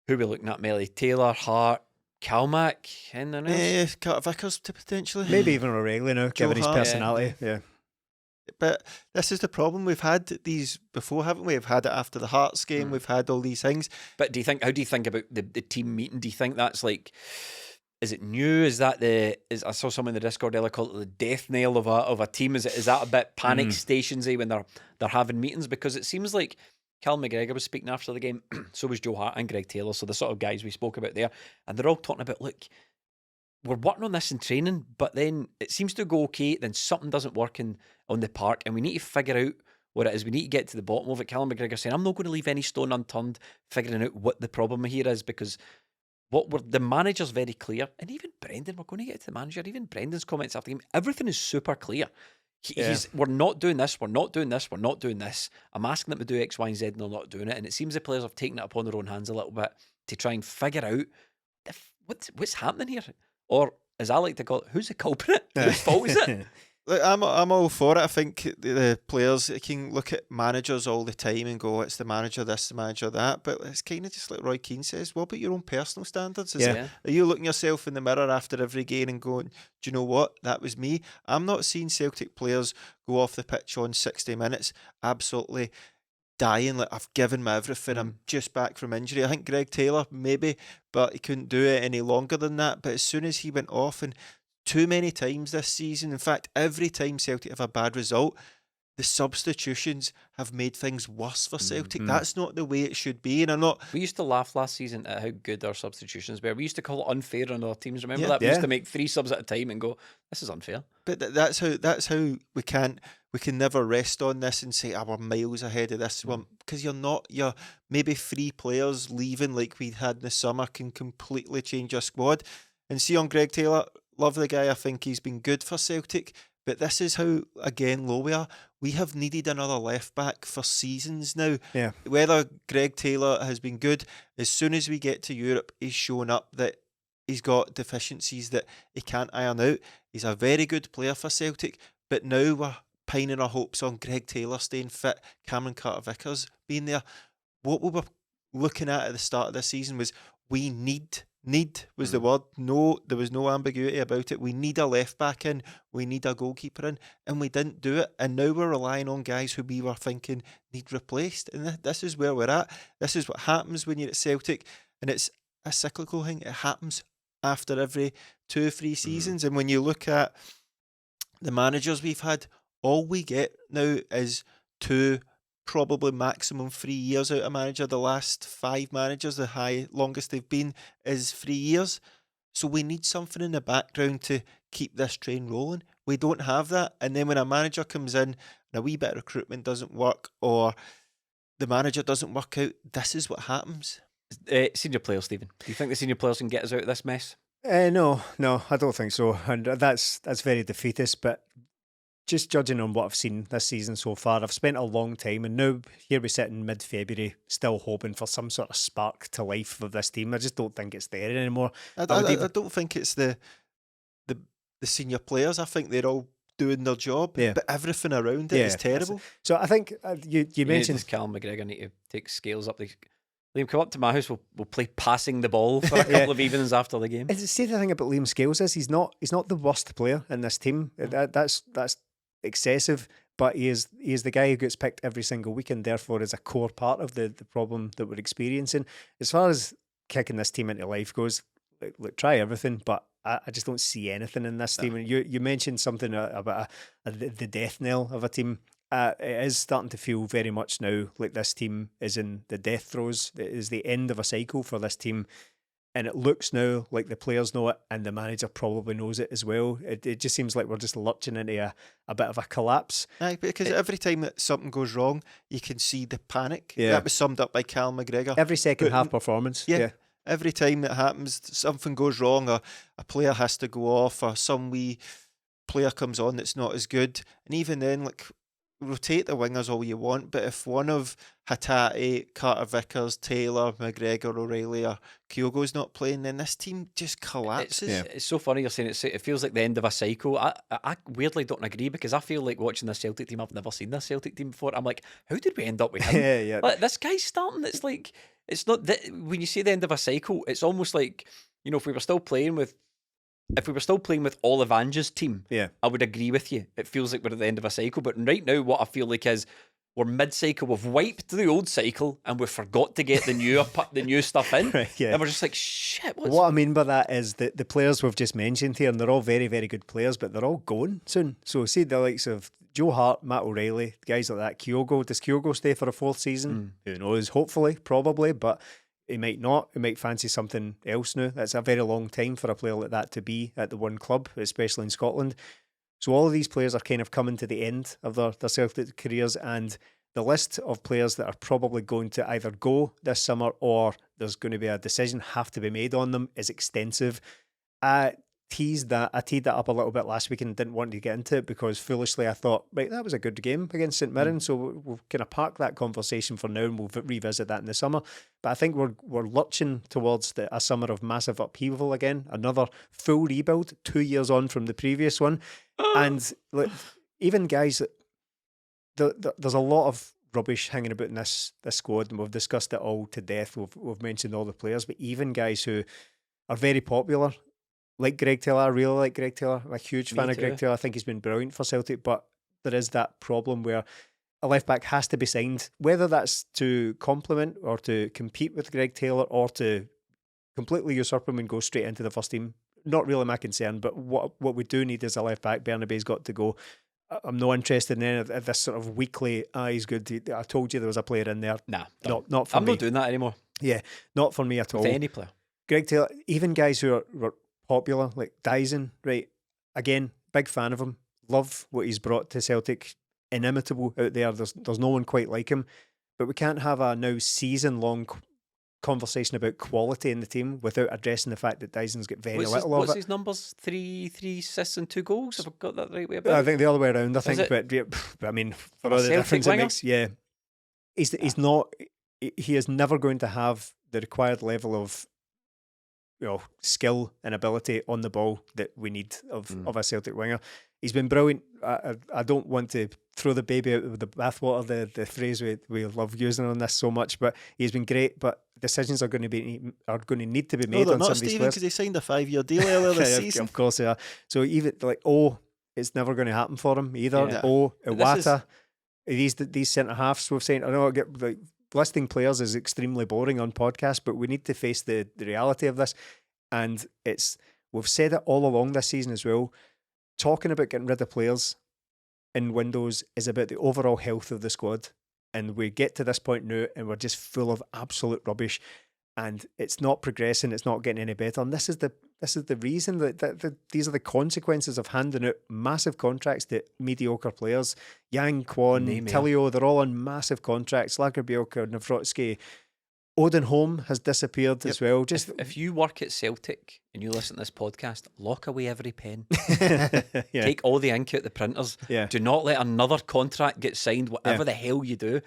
who are we looking at, Melly? Taylor, Hart, Calmack, anything else? Carter Vickers to potentially. Maybe even O'Reilly now, Joe given his Hart. personality. Yeah. But this is the problem. We've had these before, haven't we? We've had it after the Hearts game. We've had all these things. But how do you think about the team meeting? Do you think that's like, is it new? Is that I saw someone in the Discord earlier call it the death knell of a team? Is that a bit panic stationsy when they're having meetings? Because it seems like Cal McGregor was speaking after the game, so was Joe Hart and Greg Taylor, so the sort of guys we spoke about there, and they're all talking about, look, we're working on this in training, but then it seems to go okay, then something doesn't work on the park, and we need to figure out what it is. We need to get to the bottom of it. Callum McGregor saying, I'm not going to leave any stone unturned figuring out what the problem here is, because the manager's very clear, and even Brendan, we're going to get to the manager, even Brendan's comments after the game, everything is super clear. We're not doing this, we're not doing this, we're not doing this. I'm asking them to do X, Y, and Z, and they're not doing it. And it seems the players have taken it upon their own hands a little bit to try and figure out what's happening here. Or, as I like to call it, who's the culprit? Whose fault is it? Look, I'm all for it. I think the players can look at managers all the time and go, it's the manager this, the manager that. But it's kind of just like Roy Keane says, what about your own personal standards? Are you looking yourself in the mirror after every game and going, do you know what? That was me. I'm not seeing Celtic players go off the pitch on 60 minutes absolutely dying, like I've given my everything, I'm just back from injury. I think Greg Taylor maybe, but he couldn't do it any longer than that. But as soon as he went off, and too many times this season, in fact every time Celtic have a bad result, the substitutions have made things worse for Celtic. That's not the way it should be. And I'm not. We used to laugh last season at how good our substitutions were. We used to call it unfair on other teams. Remember Yeah. that? We used Yeah. to make 3 subs at a time and go, this is unfair. But that's how we can never rest on this and say, we're miles ahead of this one, because you're not. You're maybe 3 players leaving like we had in the summer can completely change your squad. And see on Greg Taylor, love the guy. I think he's been good for Celtic. But this is how, again, low we are. We have needed another left back for seasons now. Yeah. Whether Greg Taylor has been good, as soon as we get to Europe, he's shown up that he's got deficiencies that he can't iron out. He's a very good player for Celtic, but now we're pining our hopes on Greg Taylor staying fit, Cameron Carter-Vickers being there. What we were looking at the start of this season was we need was the word. No, there was no ambiguity about it. We need a left back in, we need a goalkeeper in, and we didn't do it. And now we're relying on guys who we were thinking need replaced. And this is where we're at. This is what happens when you're at Celtic, and it's a cyclical thing. It happens after every 2 or 3 seasons. And when you look at the managers we've had, all we get now is 2, probably maximum 3 years out of manager. The last 5 managers, the longest they've been is 3 years. So we need something in the background to keep this train rolling. We don't have that. And then when a manager comes in and a wee bit of recruitment doesn't work, or the manager doesn't work out, this is what happens. Senior players, Stephen. Do you think the senior players can get us out of this mess? No, I don't think so. And that's very defeatist, but just judging on what I've seen this season so far, I've spent a long time, and now here we sit in mid-February, still hoping for some sort of spark to life of this team. I just don't think it's there anymore. I don't think it's the senior players. I think they're all doing their job, but everything around it is terrible. So I think you mentioned Callum McGregor need to take scales up. Liam, come up to my house. We'll play passing the ball for a couple of evenings after the game. See, the thing about Liam Scales is he's not the worst player in this team. That's excessive, but he is the guy who gets picked every single week, and therefore is a core part of the problem that we're experiencing. As far as kicking this team into life goes, look, try everything, but I just don't see anything in this team. And you mentioned something about the death knell of a team. It is starting to feel very much now like this team is in the death throes. It is the end of a cycle for this team. And it looks now like the players know it, and the manager probably knows it as well. It just seems like we're just lurching into a bit of a collapse. Aye, because every time that something goes wrong, you can see the panic. Yeah. That was summed up by Cal McGregor. Every second half performance. Yeah. Every time that happens, something goes wrong, or a player has to go off, or some wee player comes on that's not as good. And even then, like, rotate the wingers all you want, but if one of Hatate, Carter-Vickers, Taylor, McGregor, O'Reilly or Kyogo's not playing, then this team just collapses. It's so funny you're saying it feels like the end of a cycle. I weirdly don't agree, because I feel like watching this Celtic team, I've never seen this Celtic team before. I'm like, how did we end up with him? Yeah. Like, this guy's starting. It's like, it's not that when you say the end of a cycle, it's almost like, you know, if we were still playing with Olivanja's team, I would agree with you. It feels like we're at the end of a cycle. But right now, what I feel like is we're mid-cycle. We've wiped the old cycle, and we forgot to get the new stuff in. Right, yeah. And we're just like, shit. What I mean by that is that the players we've just mentioned here, and they're all very, very good players, but they're all going soon. So see the likes of Joe Hart, Matt O'Reilly, guys like that. Kyogo, does Kyogo stay for a 4th season? Who knows? Hopefully, probably, but he might not. He might fancy something else now. That's a very long time for a player like that to be at the one club, especially in Scotland. So all of these players are kind of coming to the end of their Celtic careers, and the list of players that are probably going to either go this summer or there's going to be a decision have to be made on them is extensive. I teed that up a little bit last week and didn't want to get into it because foolishly I thought, right, that was a good game against St Mirren, so we'll kind of park that conversation for now and we'll revisit that in the summer. But I think we're lurching towards a summer of massive upheaval again, another full rebuild 2 years on from the previous one. And like, even guys that there's a lot of rubbish hanging about in this squad, and we've discussed it all to death. We've mentioned all the players, but even guys who are very popular, like Greg Taylor. I really like Greg Taylor. I'm a huge fan of Greg Taylor. I think he's been brilliant for Celtic, but there is that problem where a left back has to be signed, whether that's to complement or to compete with Greg Taylor or to completely usurp him and go straight into the first team. Not really my concern, but what we do need is a left back. Bernabei's got to go. I'm not interested in any of this sort of weekly, he's good. I told you there was a player in there. Nah, not for me. I'm not doing that anymore. Yeah, not for me at all. With any player. Greg Taylor, even guys who were popular, like Dyson, right? Again, big fan of him. Love what he's brought to Celtic. Inimitable out there. There's no one quite like him. But we can't have a now season-long conversation about quality in the team without addressing the fact that Dyson's got very little of it. What's his numbers? 3 assists and 2 goals? Have I got that right way about? I think the other way around, I think. But I mean, for all the difference it makes, yeah. He's not... He is never going to have the required level of skill and ability on the ball that we need of a Celtic winger. He's been brilliant. I don't want to throw the baby out with the bathwater, the phrase we love using on this so much, but he's been great. But decisions are going to need to be made on some of these players. Because he signed a 5-year deal earlier this season. Of course they are. So even it's never going to happen for him either. Yeah. Iwata, these centre halves we've seen. I know listing players is extremely boring on podcasts, but we need to face the reality of this. And we've said it all along this season as well. Talking about getting rid of players in windows is about the overall health of the squad. And we get to this point now and we're just full of absolute rubbish. And it's not progressing, it's not getting any better. And this is the reason that these are the consequences of handing out massive contracts to mediocre players. Yang, Kwon, Tilio, they're all on massive contracts. Lagerbielke, Nawrocki, Odin Holm has disappeared as well. Just if you work at Celtic and you listen to this podcast, lock away every pen. Yeah. Take all the ink out the printers. Yeah. Do not let another contract get signed, whatever the hell you do.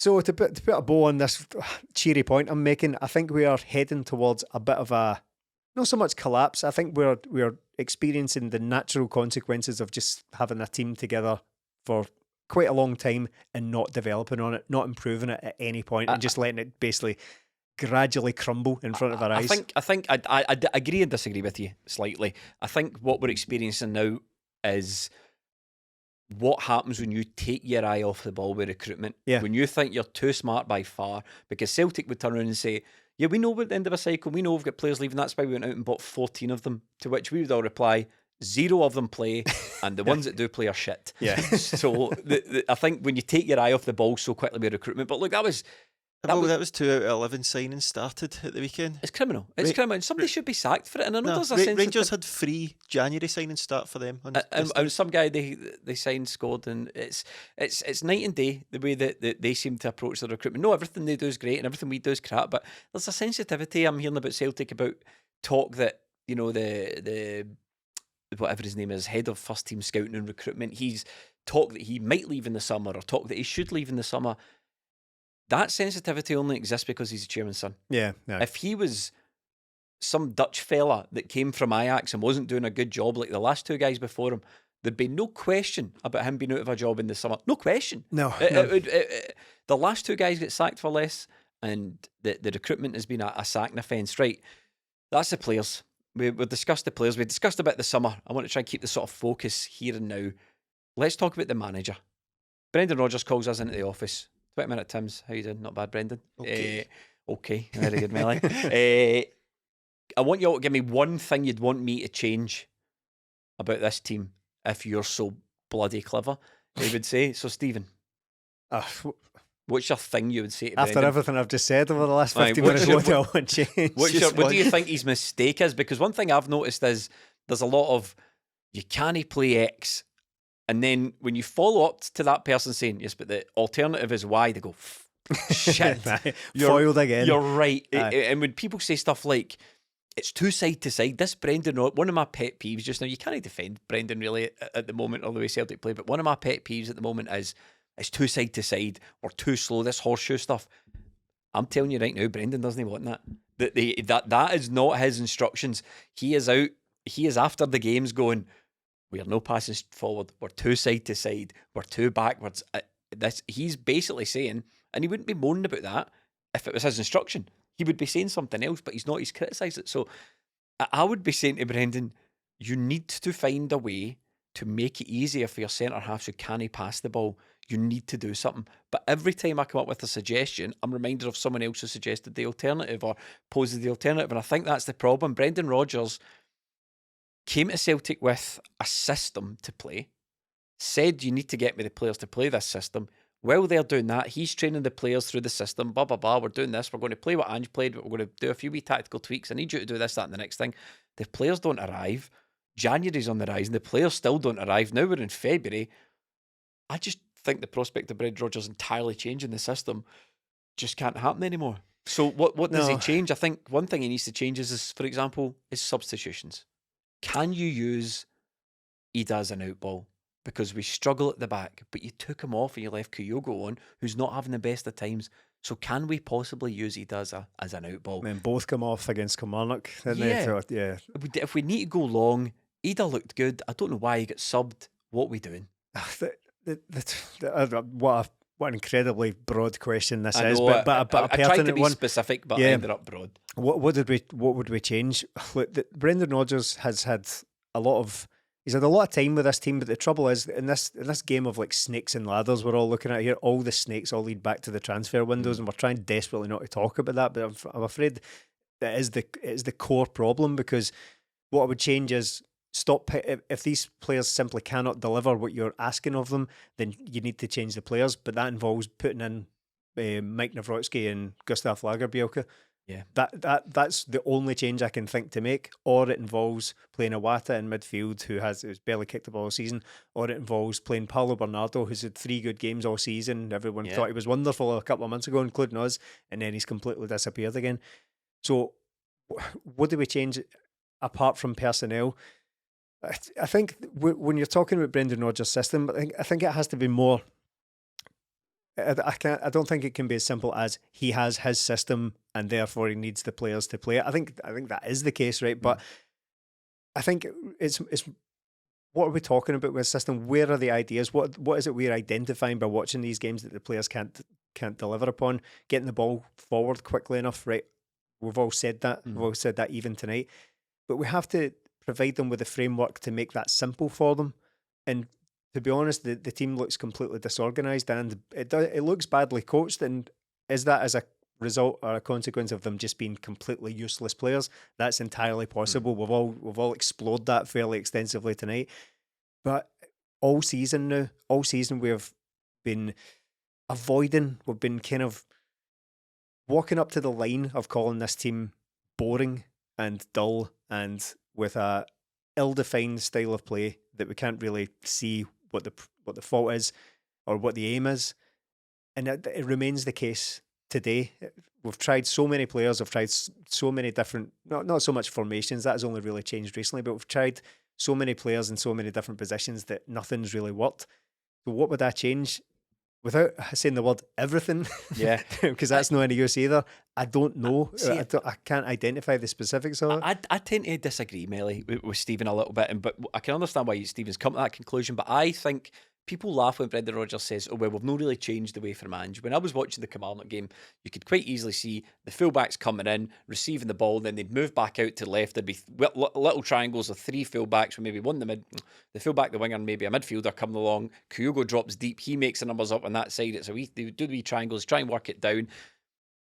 So to put a bow on this cheery point I'm making, I think we are heading towards a bit of a, not so much collapse. I think we're experiencing the natural consequences of just having a team together for quite a long time and not developing on it, not improving it at any point, and just letting it basically gradually crumble in front of our eyes. I think I agree and disagree with you slightly. I think what we're experiencing now is what happens when you take your eye off the ball with recruitment. Yeah. When you think you're too smart by far, because Celtic would turn around and say, yeah, we know we're at the end of a cycle, we know we've got players leaving, that's why we went out and bought 14 of them, to which we would all reply, 0 of them play, and the ones that do play are shit. Yeah. So I think when you take your eye off the ball so quickly with recruitment, but look, that was 2 out of 11 signings started at the weekend. It's criminal. It's criminal. And somebody should be sacked for it. And I know there's a sense Rangers had 3 January signings start for them. And some guy they signed scored, and it's night and day the way that they seem to approach their recruitment. No, everything they do is great and everything we do is crap, but there's a sensitivity I'm hearing about Celtic, about talk that, the whatever his name is, head of first team scouting and recruitment, he's talk that he might leave in the summer, or talk that he should leave in the summer. That sensitivity only exists because he's a chairman's son. Yeah. If he was some Dutch fella that came from Ajax and wasn't doing a good job like the last 2 guys before him, there'd be no question about him being out of a job in the summer. No question. No. The last 2 guys get sacked for less, and the recruitment has been a sacking offence. Right, that's the players. We discussed the players. We discussed about the summer. I want to try and keep the sort of focus here and now. Let's talk about the manager. Brendan Rodgers calls us into the office. 20-minute Tim's. How you doing? Not bad, Brendan. Okay. Okay. Very good, Melly. I want you all to give me one thing you'd want me to change about this team if you're so bloody clever, he would say. So, Stephen, what's your thing you would say to after Brendan? everything I've just said over the last 50 minutes? What do I want change? What do you think his mistake is? Because one thing I've noticed is there's a lot of, you can't play X, and then when you follow up to that person saying, yes, but the alternative is Y, they go, shit. Foiled again. You're right. And when people say stuff like, it's too side to side, this Brendan, one of my pet peeves just now, you can't defend Brendan really at the moment, or the way Celtic play, but one of my pet peeves at the moment is, it's too side to side or too slow, this horseshoe stuff. I'm telling you right now, Brendan doesn't want that. That is not his instructions. He is out. He is after the games going, we are no passing forward. We're too side to side. We're too backwards. He's basically saying, and he wouldn't be moaning about that if it was his instruction. He would be saying something else, but he's not. He's criticised it. So I would be saying to Brendan, you need to find a way to make it easier for your centre halves who can't pass the ball, you need to do something. But every time I come up with a suggestion, I'm reminded of someone else who suggested the alternative or posed the alternative. And I think that's the problem. Brendan Rodgers came to Celtic with a system to play, said you need to get me the players to play this system. While they're doing that, he's training the players through the system, blah, blah, blah. We're doing this. We're going to play what Ange played, but we're going to do a few wee tactical tweaks. I need you to do this, that, and the next thing. The players don't arrive. January's on the rise, and the players still don't arrive. Now we're in February. I just think the prospect of Brendan Rodgers entirely changing the system just can't happen anymore. So what does he change? I think one thing he needs to change is, for example, is substitutions. Can you use Ida as an out ball? Because we struggle at the back, but you took him off and you left Kyogo on, who's not having the best of times. So can we possibly use Ida as an out ball? I mean, both come off against Kilmarnock, didn't they? So, yeah. If we need to go long, Ida looked good. I don't know why he got subbed. What are we doing? What an incredibly broad question this is, but a I tried to be specific, but I ended up broad. What would we change? Look, Brendan Rodgers has had a lot of time with this team, but the trouble is in this game of like snakes and ladders we're all looking at here, all the snakes all lead back to the transfer windows, and we're trying desperately not to talk about that. But I'm afraid that is the core problem, because what I would change is stop. If these players simply cannot deliver what you're asking of them, then you need to change the players. But that involves putting in Mike Nawrocki and Gustav Lagerbielke. Yeah, that's the only change I can think to make. Or it involves playing Iwata in midfield, who's barely kicked the ball all season. Or it involves playing Paulo Bernardo, who's had 3 good games all season. Everyone thought he was wonderful a couple of months ago, including us, and then he's completely disappeared again. So, what do we change apart from personnel? I think when you're talking about Brendan Rodgers' system, I think it has to be more. I don't think it can be as simple as he has his system and therefore he needs the players to play it. I think that is the case, right? But I think it's what are we talking about with system? Where are the ideas? What is it we're identifying by watching these games that the players can't deliver upon? Getting the ball forward quickly enough, right? We've all said that. We've all said that even tonight. But we have to provide them with a framework to make that simple for them. And to be honest, the team looks completely disorganised, and it looks badly coached. And is that as a result or a consequence of them just being completely useless players? That's entirely possible. We've all explored that fairly extensively tonight. But all season we've been avoiding. We've been kind of walking up to the line of calling this team boring and dull and with a ill-defined style of play that we can't really see what the fault is or what the aim is, and it remains the case today. We've tried so many players, we've tried so many different, not so much formations, that has only really changed recently, but we've tried so many players in so many different positions that nothing's really worked. So what would that change? Without saying the word everything, yeah, because that's not any use either. I don't know. I can't identify the specifics of it. I tend to disagree, Melly, with Stephen a little bit, but I can understand why Stephen's come to that conclusion. But I think people laugh when Brendan Rodgers says, "Oh well, we've not really changed away from Ange." When I was watching the Kilmarnock game, you could quite easily see the fullbacks coming in, receiving the ball, then they'd move back out to the left. There'd be little triangles of 3 fullbacks, with maybe one the fullback, the winger, and maybe a midfielder coming along. Kyogo drops deep, he makes the numbers up on that side. It's they do the wee triangles, try and work it down.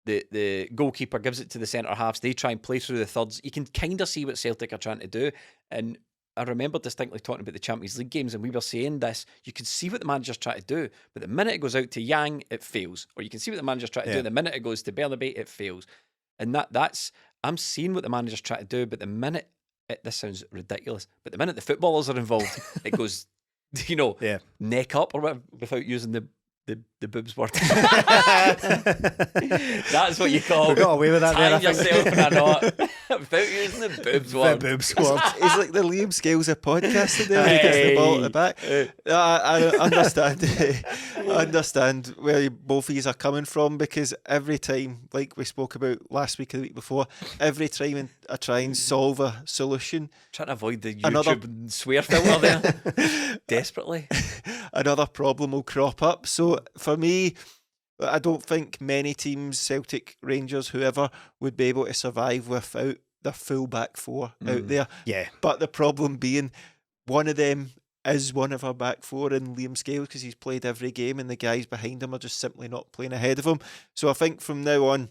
The goalkeeper gives it to the centre halves. They try and play through the thirds. You can kind of see what Celtic are trying to do, and I remember distinctly talking about the Champions League games, and we were saying this. You can see what the manager's trying to do, but the minute it goes out to Yang, it fails. Or you can see what the manager's trying to do. The minute it goes to Bernabé, it fails. And that's I'm seeing what the manager's trying to do, but the minute this sounds ridiculous, but the minute the footballers are involved, it goes, neck up or whatever, without using the boobs word. That's what you call. We got away with that. Tying yourself in a knot without using the boobs word. The boobs word. He's like the Liam Scales of podcasting there. He gets the ball at the back. I understand. I understand where both of you are coming from, because every time, like we spoke about last week or the week before, every time I try and solve a solution, trying to avoid the YouTube and swear filter there desperately, another problem will crop up. So for me, I don't think many teams, Celtic, Rangers, whoever, would be able to survive without the full back four out there. Yeah. But the problem being, one of them is one of our back four in Liam Scales because he's played every game and the guys behind him are just simply not playing ahead of him. So I think from now on,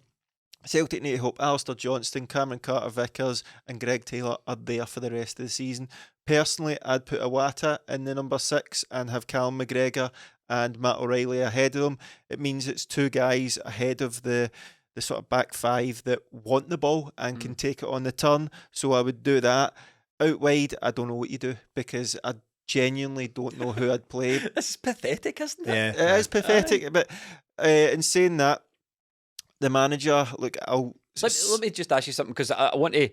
Celtic need to hope Alistair Johnston, Cameron Carter-Vickers and Greg Taylor are there for the rest of the season. Personally, I'd put Iwata in the number 6 and have Callum McGregor and Matt O'Reilly ahead of them. It means it's 2 guys ahead of the sort of back 5 that want the ball and can take it on the turn. So I would do that. Out wide, I don't know what you do because I genuinely don't know who I'd play. This is pathetic, isn't it? Yeah, It is pathetic, but in saying that, the manager, look, Let me just ask you something because I want to.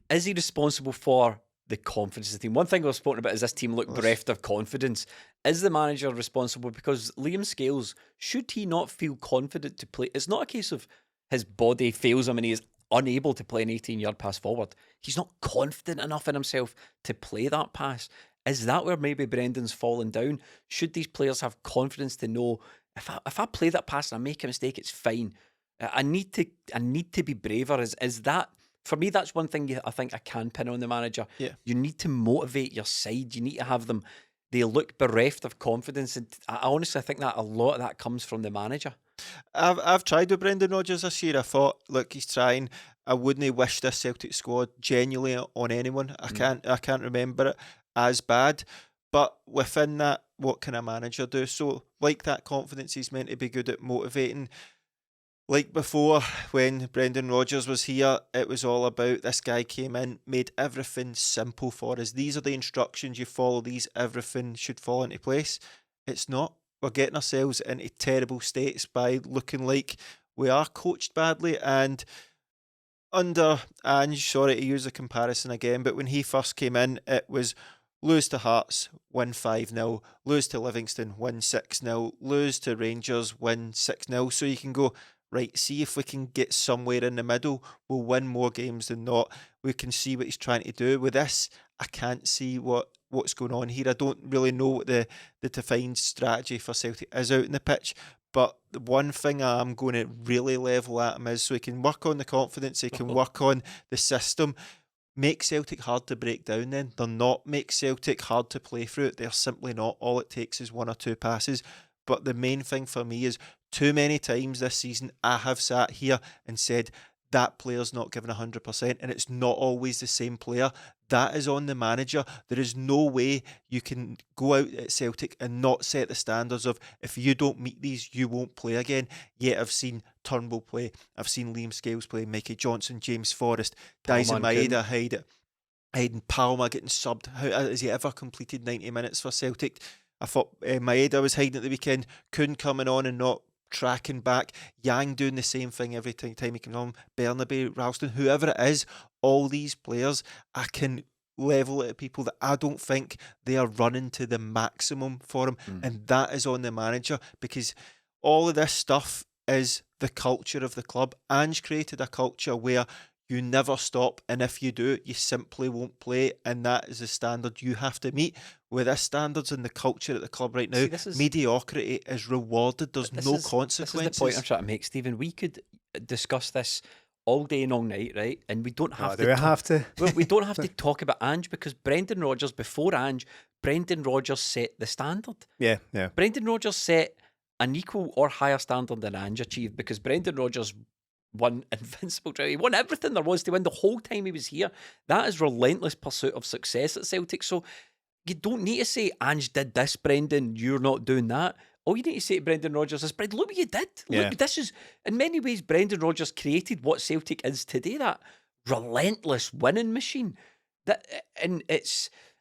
Is he responsible for the confidence of the team? One thing I've spoken about is this team look bereft of confidence. Is the manager responsible? Because Liam Scales, should he not feel confident to play? It's not a case of his body fails him and he is unable to play an 18-yard pass forward. He's not confident enough in himself to play that pass. Is that where maybe Brendan's fallen down? Should these players have confidence to know if I play that pass and I make a mistake, it's fine. I need to be braver. Is that, for me, that's one thing I think I can pin on the manager. Yeah. You need to motivate your side. You need to have them. They look bereft of confidence, and I honestly think that a lot of that comes from the manager. I've tried with Brendan Rodgers this year. I thought, look, he's trying. I wouldn't wish this Celtic squad genuinely on anyone. I can't remember it as bad. But within that, what can a manager do? So, like that confidence, he's meant to be good at motivating. Like before, when Brendan Rodgers was here, it was all about this guy came in, made everything simple for us. These are the instructions, you follow these, everything should fall into place. It's not. We're getting ourselves into terrible states by looking like we are coached badly. And under Ange, sorry to use a comparison again, but when he first came in, it was lose to Hearts, win 5-0, lose to Livingston, win 6-0, lose to Rangers, win 6-0. So you can go, right, see if we can get somewhere in the middle. We'll win more games than not. We can see what he's trying to do. With this, I can't see what's going on here. I don't really know what the defined strategy for Celtic is out in the pitch. But the one thing I'm going to really level at him is so he can work on the confidence, he can work on the system. Make Celtic hard to break down then. They're not. Make Celtic hard to play through it. They're simply not. All it takes is 1 or 2 passes. But the main thing for me is too many times this season I have sat here and said that player's not given 100% and it's not always the same player. That is on the manager. There is no way you can go out at Celtic and not set the standards of if you don't meet these, you won't play again. Yet I've seen Turnbull play. I've seen Liam Scales play, Mikey Johnson, James Forrest, Dyson Maeda, Hayden Palmer getting subbed. How has he ever completed 90 minutes for Celtic? I thought Maeda was hiding at the weekend. KUHN coming on and not tracking back. Yang doing the same thing every time he comes on. Bernabe, Ralston, whoever it is, all these players, I can level it at people that I don't think they are running to the maximum for him. And that is on the manager because all of this stuff is the culture of the club. Ange created a culture where you never stop, and if you do, you simply won't play, and that is the standard you have to meet. With the standards and the culture at the club right now, mediocrity is rewarded. There's no consequences. This is the point I'm trying to make, Stephen. We could discuss this all day and all night, right? And we don't have to. Well, we don't have to talk about Ange because Brendan Rodgers, before Ange, Brendan Rodgers set the standard. Yeah. Brendan Rodgers set an equal or higher standard than Ange achieved because Brendan Rodgers won invincible drought. He won everything there was to win the whole time he was here. That is relentless pursuit of success at Celtic. So you don't need to say, Ange did this, Brendan, you're not doing that. All you need to say to Brendan Rodgers is, Brendan, look what you did. Yeah. Look, this is, in many ways, Brendan Rodgers created what Celtic is today, that relentless winning machine. And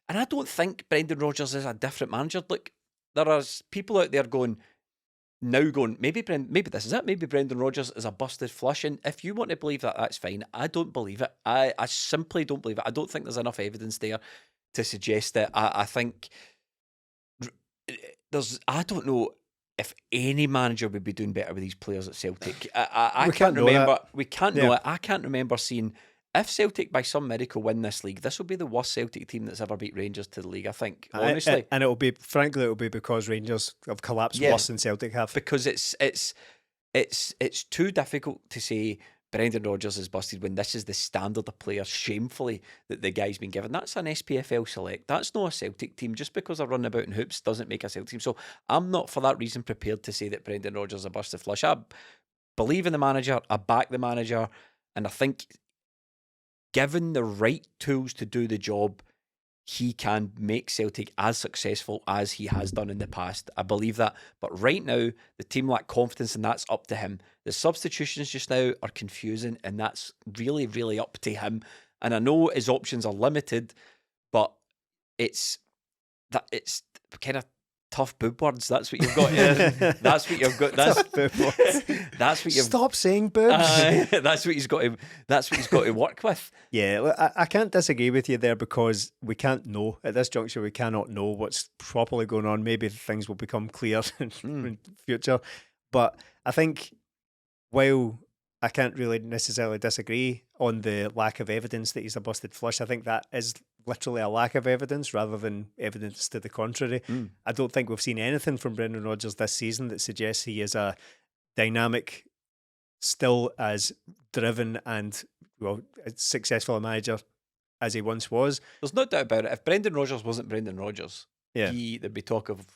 I don't think Brendan Rodgers is a different manager. Look, there are people out there going, maybe this is it. Maybe Brendan Rodgers is a busted flush. And if you want to believe that, that's fine. I don't believe it. I simply don't believe it. I don't think there's enough evidence there to suggest that. I think I don't know if any manager would be doing better with these players at Celtic. I can't remember. We can't know it. I can't remember seeing. If Celtic, by some miracle, win this league, this will be the worst Celtic team that's ever beat Rangers to the league, I think, honestly. And it'll be because Rangers have collapsed worse than Celtic have. Because it's too difficult to say Brendan Rodgers is busted when this is the standard of player, shamefully, that the guy's been given. That's an SPFL select. That's not a Celtic team. Just because they're running about in hoops doesn't make a Celtic team. So I'm not, for that reason, prepared to say that Brendan Rodgers is a busted flush. I believe in the manager. I back the manager. And I think given the right tools to do the job, he can make Celtic as successful as he has done in the past. I believe that. But right now, the team lack confidence, and that's up to him. The substitutions just now are confusing, and that's really, really up to him. And I know his options are limited, but it's kind of tough boob words. That's what you've got. That's what you've got. That's what you've. Stop saying boobs. That's what he's got to. That's what he's got to work with. Yeah, I can't disagree with you there, because we can't know at this juncture. We cannot know what's properly going on. Maybe things will become clear in the future. But I think, while I can't really necessarily disagree on the lack of evidence that he's a busted flush, I think that is literally a lack of evidence rather than evidence to the contrary. I don't think we've seen anything from Brendan Rodgers this season that suggests he is a dynamic, still as driven and successful a manager as he once was. There's no doubt about it. If Brendan Rodgers wasn't Brendan Rodgers, Yeah. there'd be talk of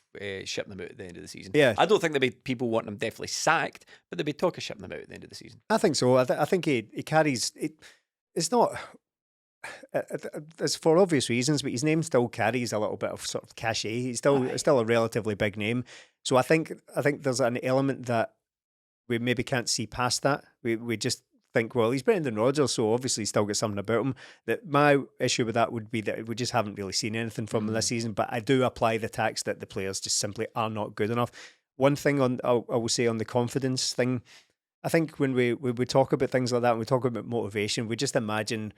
shipping him out at the end of the season. Yeah. I don't think there'd be people wanting him definitely sacked, but there'd be talk of shipping him out at the end of the season. I think so. I think he carries it. It's not. It's for obvious reasons, but his name still carries a little bit of sort of cachet. He's still a relatively big name. So I think there's an element that we maybe can't see past that. We just think, well, he's Brendan Rodgers, so obviously he's still got something about him. That my issue with that would be that we just haven't really seen anything from him this season. But I do apply the tax that the players just simply are not good enough. One thing I will say on the confidence thing, I think when we talk about things like that, and we talk about motivation, we just imagine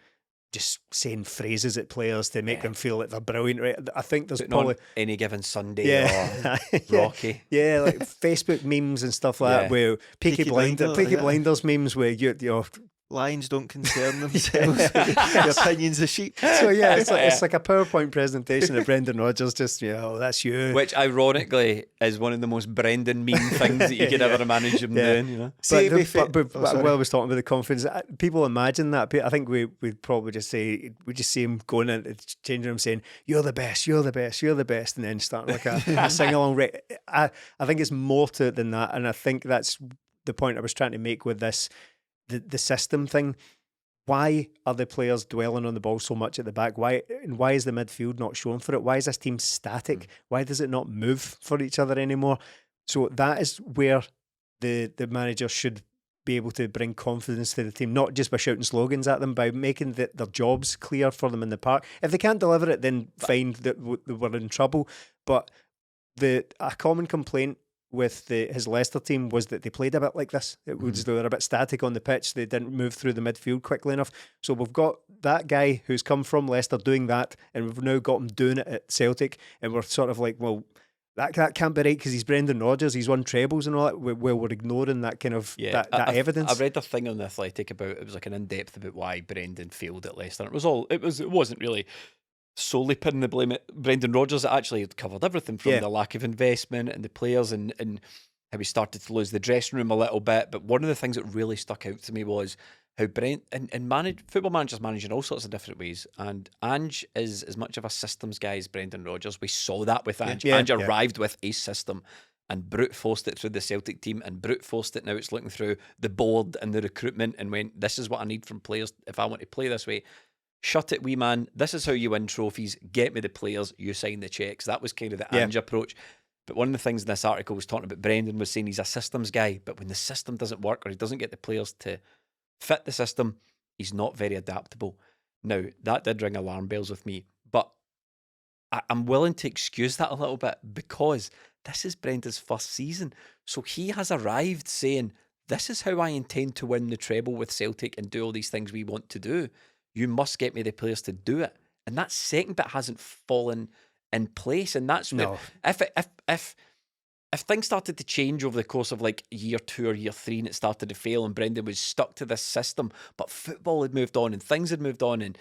just saying phrases at players to make them feel like they're brilliant. Right? I think there's Putting probably on Any Given Sunday or Rocky. Yeah, like Facebook memes and stuff like that, where Peaky Blinders memes where you're Lions don't concern themselves with the opinions of sheep. So yeah, it's like a PowerPoint presentation of Brendan Rodgers, just that's you. Which ironically is one of the most Brendan meme things that you could ever manage him doing. You know, But while I was talking about the confidence, people imagine that. I think we'd probably just see him going in the changing room saying, "You're the best, you're the best, you're the best," and then starting like a sing along. I think it's more to it than that, and I think that's the point I was trying to make with this. The system thing. Why are the players dwelling on the ball so much at the back? Why is the midfield not shown for it? Why is this team static? Why does it not move for each other anymore? So that is where the manager should be able to bring confidence to the team, not just by shouting slogans at them, by making their jobs clear for them in the park. If they can't deliver it, then fine, that we're in trouble. But a common complaint with his Leicester team was that they played a bit like this. It was they were a bit static on the pitch. They didn't move through the midfield quickly enough. So we've got that guy who's come from Leicester doing that, and we've now got him doing it at Celtic, and we're sort of like, well, that can't be right because he's Brendan Rodgers, he's won trebles and all that. We're ignoring that kind of that evidence. I read a thing on the Athletic about, it was like an in-depth about why Brendan failed at Leicester. It wasn't really solely pinning the blame at Brendan Rodgers. It actually covered everything from the lack of investment and the players and how he started to lose the dressing room a little bit. But one of the things that really stuck out to me was how football managers manage in all sorts of different ways. And Ange is as much of a systems guy as Brendan Rodgers. We saw that with Ange. Ange arrived with a system and brute forced it through the Celtic team and brute forced it. Now it's looking through the board and the recruitment and went, this is what I need from players if I want to play this way. Shut it, wee man. This is how you win trophies. Get me the players. You sign the checks. That was kind of the Ange approach. But one of the things in this article was talking about Brendan was saying he's a systems guy. But when the system doesn't work or he doesn't get the players to fit the system, he's not very adaptable. Now, that did ring alarm bells with me. But I'm willing to excuse that a little bit because this is Brendan's first season. So he has arrived saying, this is how I intend to win the treble with Celtic and do all these things we want to do. You must get me the players to do it. And that second bit hasn't fallen in place. And that's where, if things started to change over the course of like year 2 or year 3 and it started to fail and Brendan was stuck to this system, but football had moved on and things had moved on and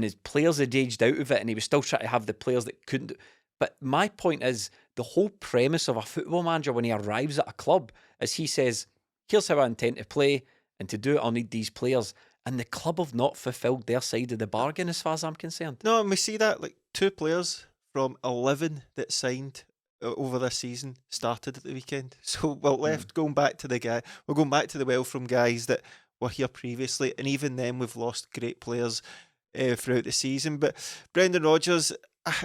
his players had aged out of it and he was still trying to have the players that couldn't. But my point is, the whole premise of a football manager when he arrives at a club is he says, here's how I intend to play. And to do it, I'll need these players. And the club have not fulfilled their side of the bargain as far as I'm concerned. No, and we see that, like, 2 players from 11 that signed over this season started at the weekend. So we're left going back to we're going back to the well from guys that were here previously, and even then we've lost great players throughout the season. But Brendan Rodgers,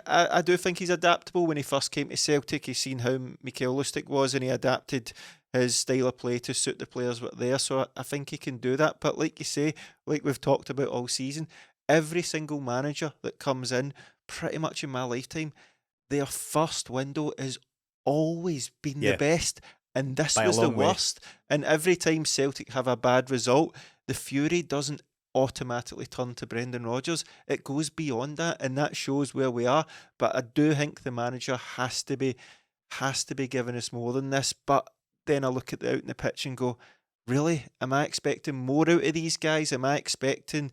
I do think he's adaptable. When he first came to Celtic, he's seen how Mikael Lustig was, and he adapted his style of play to suit the players that were there. So I think he can do that. But like you say, like we've talked about all season, every single manager that comes in, pretty much in my lifetime, their first window has always been the best, and this was the worst. And every time Celtic have a bad result, the fury doesn't automatically turn to Brendan Rodgers. It goes beyond that, and that shows where we are. But I do think the manager has to be giving us more than this. But then I look at out in the pitch and go, really? Am I expecting more out of these guys? Am I expecting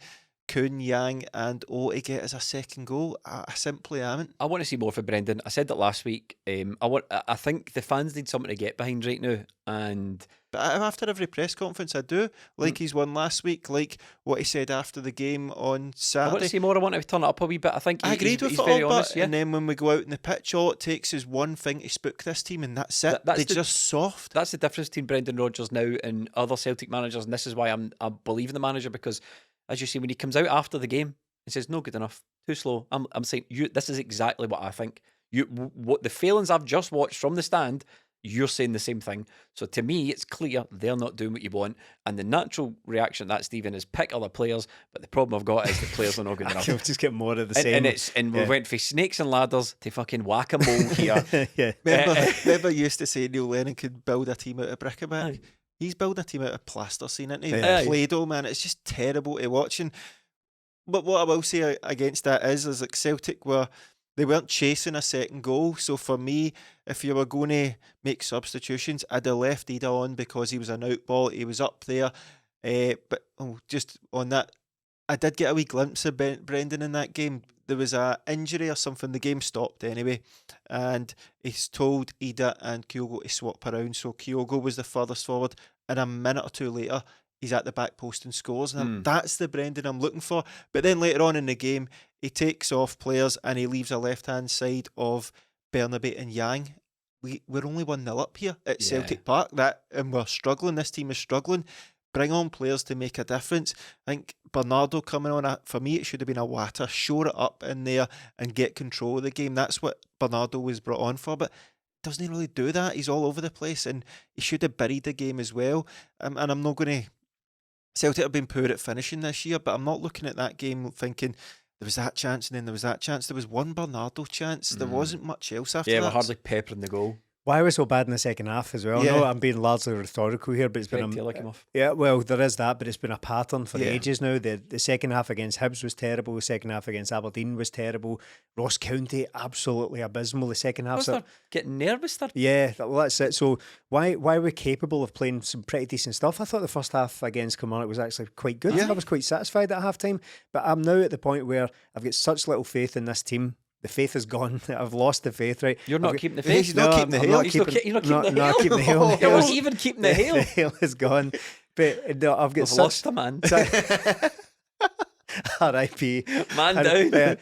KUHN, Yang and O to get us a second goal? I simply haven't. I want to see more for Brendan. I said that last week. I think the fans need something to get behind right now. But after every press conference I do, like he's won last week, like what he said after the game on Saturday. I want to see more. I want to turn it up a wee bit. I think I agreed with he's it very all, honest. And then when we go out in the pitch, all it takes is one thing to spook this team, and that's it. They're just soft. That's the difference between Brendan Rodgers now and other Celtic managers, and this is why I believe in the manager, because as you see, when he comes out after the game, he says, "No good enough, too slow." I'm saying, this is exactly what I think. What the failings I've just watched from the stand, you're saying the same thing. So to me, it's clear they're not doing what you want, and the natural reaction to that, Stephen, is pick other players. But the problem I've got is the players are not good enough. We'll just get more of the same. And we went from snakes and ladders to fucking whack-a-mole here. Remember you used to say Neil Lennon could build a team out of bric-a-brac? He's building a team out of plasticine, isn't he? Play-Doh, man. It's just terrible to watch. But what I will say against that is like Celtic they weren't chasing a second goal. So for me, if you were going to make substitutions, I'd have left Ida on because he was an out ball. He was up there. But just on that, I did get a wee glimpse of Brendan in that game. There was an injury or something. The game stopped anyway. And he's told Ida and Kyogo to swap around. So Kyogo was the furthest forward. And a minute or two later, he's at the back post and scores. And that's the Brendan I'm looking for. But then later on in the game, he takes off players and he leaves a left-hand side of Bernabei and Yang. We're only 1-0 up here at Celtic Park, and we're struggling. This team is struggling. Bring on players to make a difference. I think Bernardo coming on, for me, it should have been a Wata. Shore it up in there and get control of the game. That's what Bernardo was brought on for, but doesn't he really do that? He's all over the place, and he should have buried the game as well. And I'm not going to... Celtic have been poor at finishing this year, but I'm not looking at that game thinking there was that chance and then there was that chance. There was one Bernardo chance. There wasn't much else after that. Yeah, we're hardly peppering the goal. Why are we so bad in the second half as well? Yeah. No, I'm being largely rhetorical here, but it's been there is that, but it's been a pattern for ages now. The second half against Hibs was terrible. The second half against Aberdeen was terrible. Ross County, absolutely abysmal. The second half, getting nervous there. Yeah, well, that's it. So why are we capable of playing some pretty decent stuff? I thought the first half against Kilmarnock was actually quite good. I was quite satisfied at half time, but I'm now at the point where I've got such little faith in this team. The faith is gone. I've lost the faith, right? You're not keeping the faith? He's not keeping the hail. You're not keeping the hail? You're not even keeping the hail? The hail is gone. But no, I've got lost a man. R.I.P. Man down.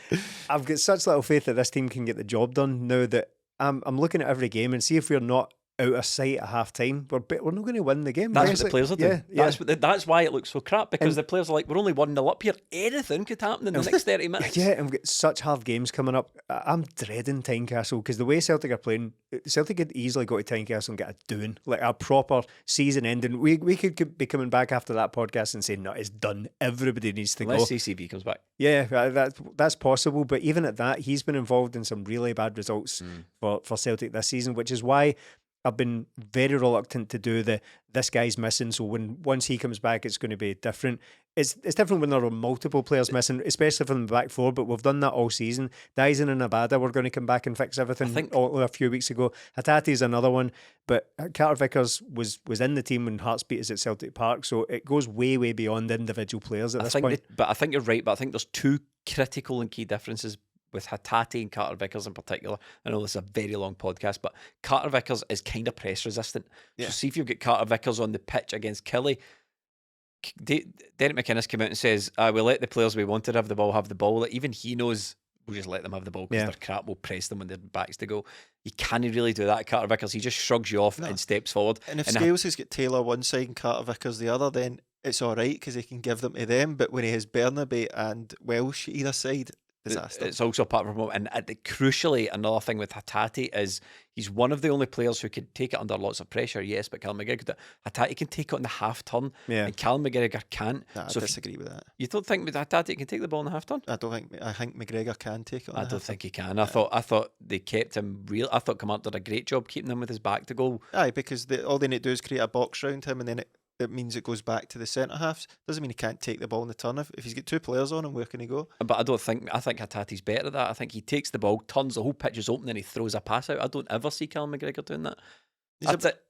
I've got such little faith that this team can get the job done now that I'm looking at every game and see if we're not out of sight at half time, we're not going to win the game. That's what the players are doing. That's why it looks so crap, because the players are like, we're only 1-0 up here. Anything could happen in the next 30 minutes. Yeah, and we've got such hard games coming up. I'm dreading Tynecastle because the way Celtic are playing, Celtic could easily go to Tynecastle and get a doing, like a proper season ending. We could be coming back after that podcast and saying, no, it's done. Everybody needs to go. Unless CCV comes back. Yeah, that's possible. But even at that, he's been involved in some really bad results for Celtic this season, which is why I've been very reluctant to do this guy's missing, so once he comes back it's going to be different. It's different when there are multiple players missing, especially from the back four, but we've done that all season. Dyson and Abada were going to come back and fix everything a few weeks ago. Hatate is another one, but Carter Vickers was in the team when Hearts beat us at Celtic Park, so it goes way, way beyond individual players at this point. But I think you're right, but I think there's two critical and key differences with Hatate and Carter Vickers in particular. I know this is a very long podcast, but Carter Vickers is kind of press resistant. So see if you've got Carter Vickers on the pitch against Killie, Derek McInnes came out and says, we let the players we wanted have the ball. Like, even he knows we'll just let them have the ball because they're crap. We'll press them when their backs to go. You can't really do that, Carter Vickers. He just shrugs you off and steps forward. And if Scales has got Taylor one side and Carter Vickers the other, then it's all right because he can give them to them. But when he has Bernabe and Welsh either side, disaster. It's also apart from him. And crucially, another thing with Hatate is he's one of the only players who can take it under lots of pressure. Yes, but Callum McGregor, Hatate can take it on the half turn, and Callum McGregor can't. I disagree with that. You don't think Hatate can take the ball on the half turn? I think McGregor can take it. I don't think he can. I thought they kept him real. I thought Command did a great job keeping him with his back to goal. Aye, because all they need to do is create a box round him, and then it means it goes back to the centre halves. Doesn't mean he can't take the ball in the turn. If he's got two players on him, where can he go? But I think Hatate's better at that. I think he takes the ball, turns, the whole pitch is open, and he throws a pass out. I don't ever see Callum McGregor doing that.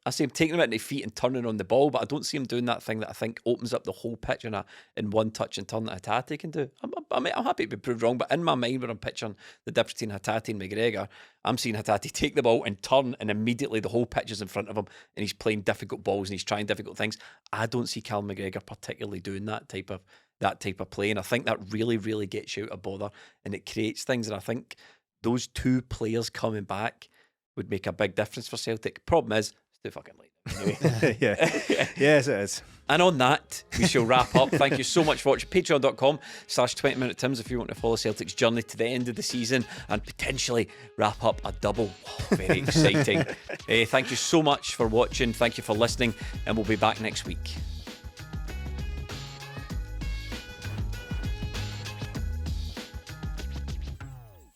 I see him taking him at the feet and turning on the ball, but I don't see him doing that thing that I think opens up the whole pitch in one touch and turn that Hatate can do. I'm happy to be proved wrong, but in my mind when I'm picturing the difference between Hatate and McGregor, I'm seeing Hatate take the ball and turn, and immediately the whole pitch is in front of him and he's playing difficult balls and he's trying difficult things. I don't see Callum McGregor particularly doing that type of play, and I think that really, really gets you out of bother and it creates things, and I think those two players coming back would make a big difference for Celtic. Problem is, it's too fucking late. Anyway. Yes, it is. And on that, we shall wrap up. Thank you so much for watching. Patreon.com/20minute-Tims if you want to follow Celtic's journey to the end of the season and potentially wrap up a double. Oh, very exciting. Thank you so much for watching. Thank you for listening, and we'll be back next week.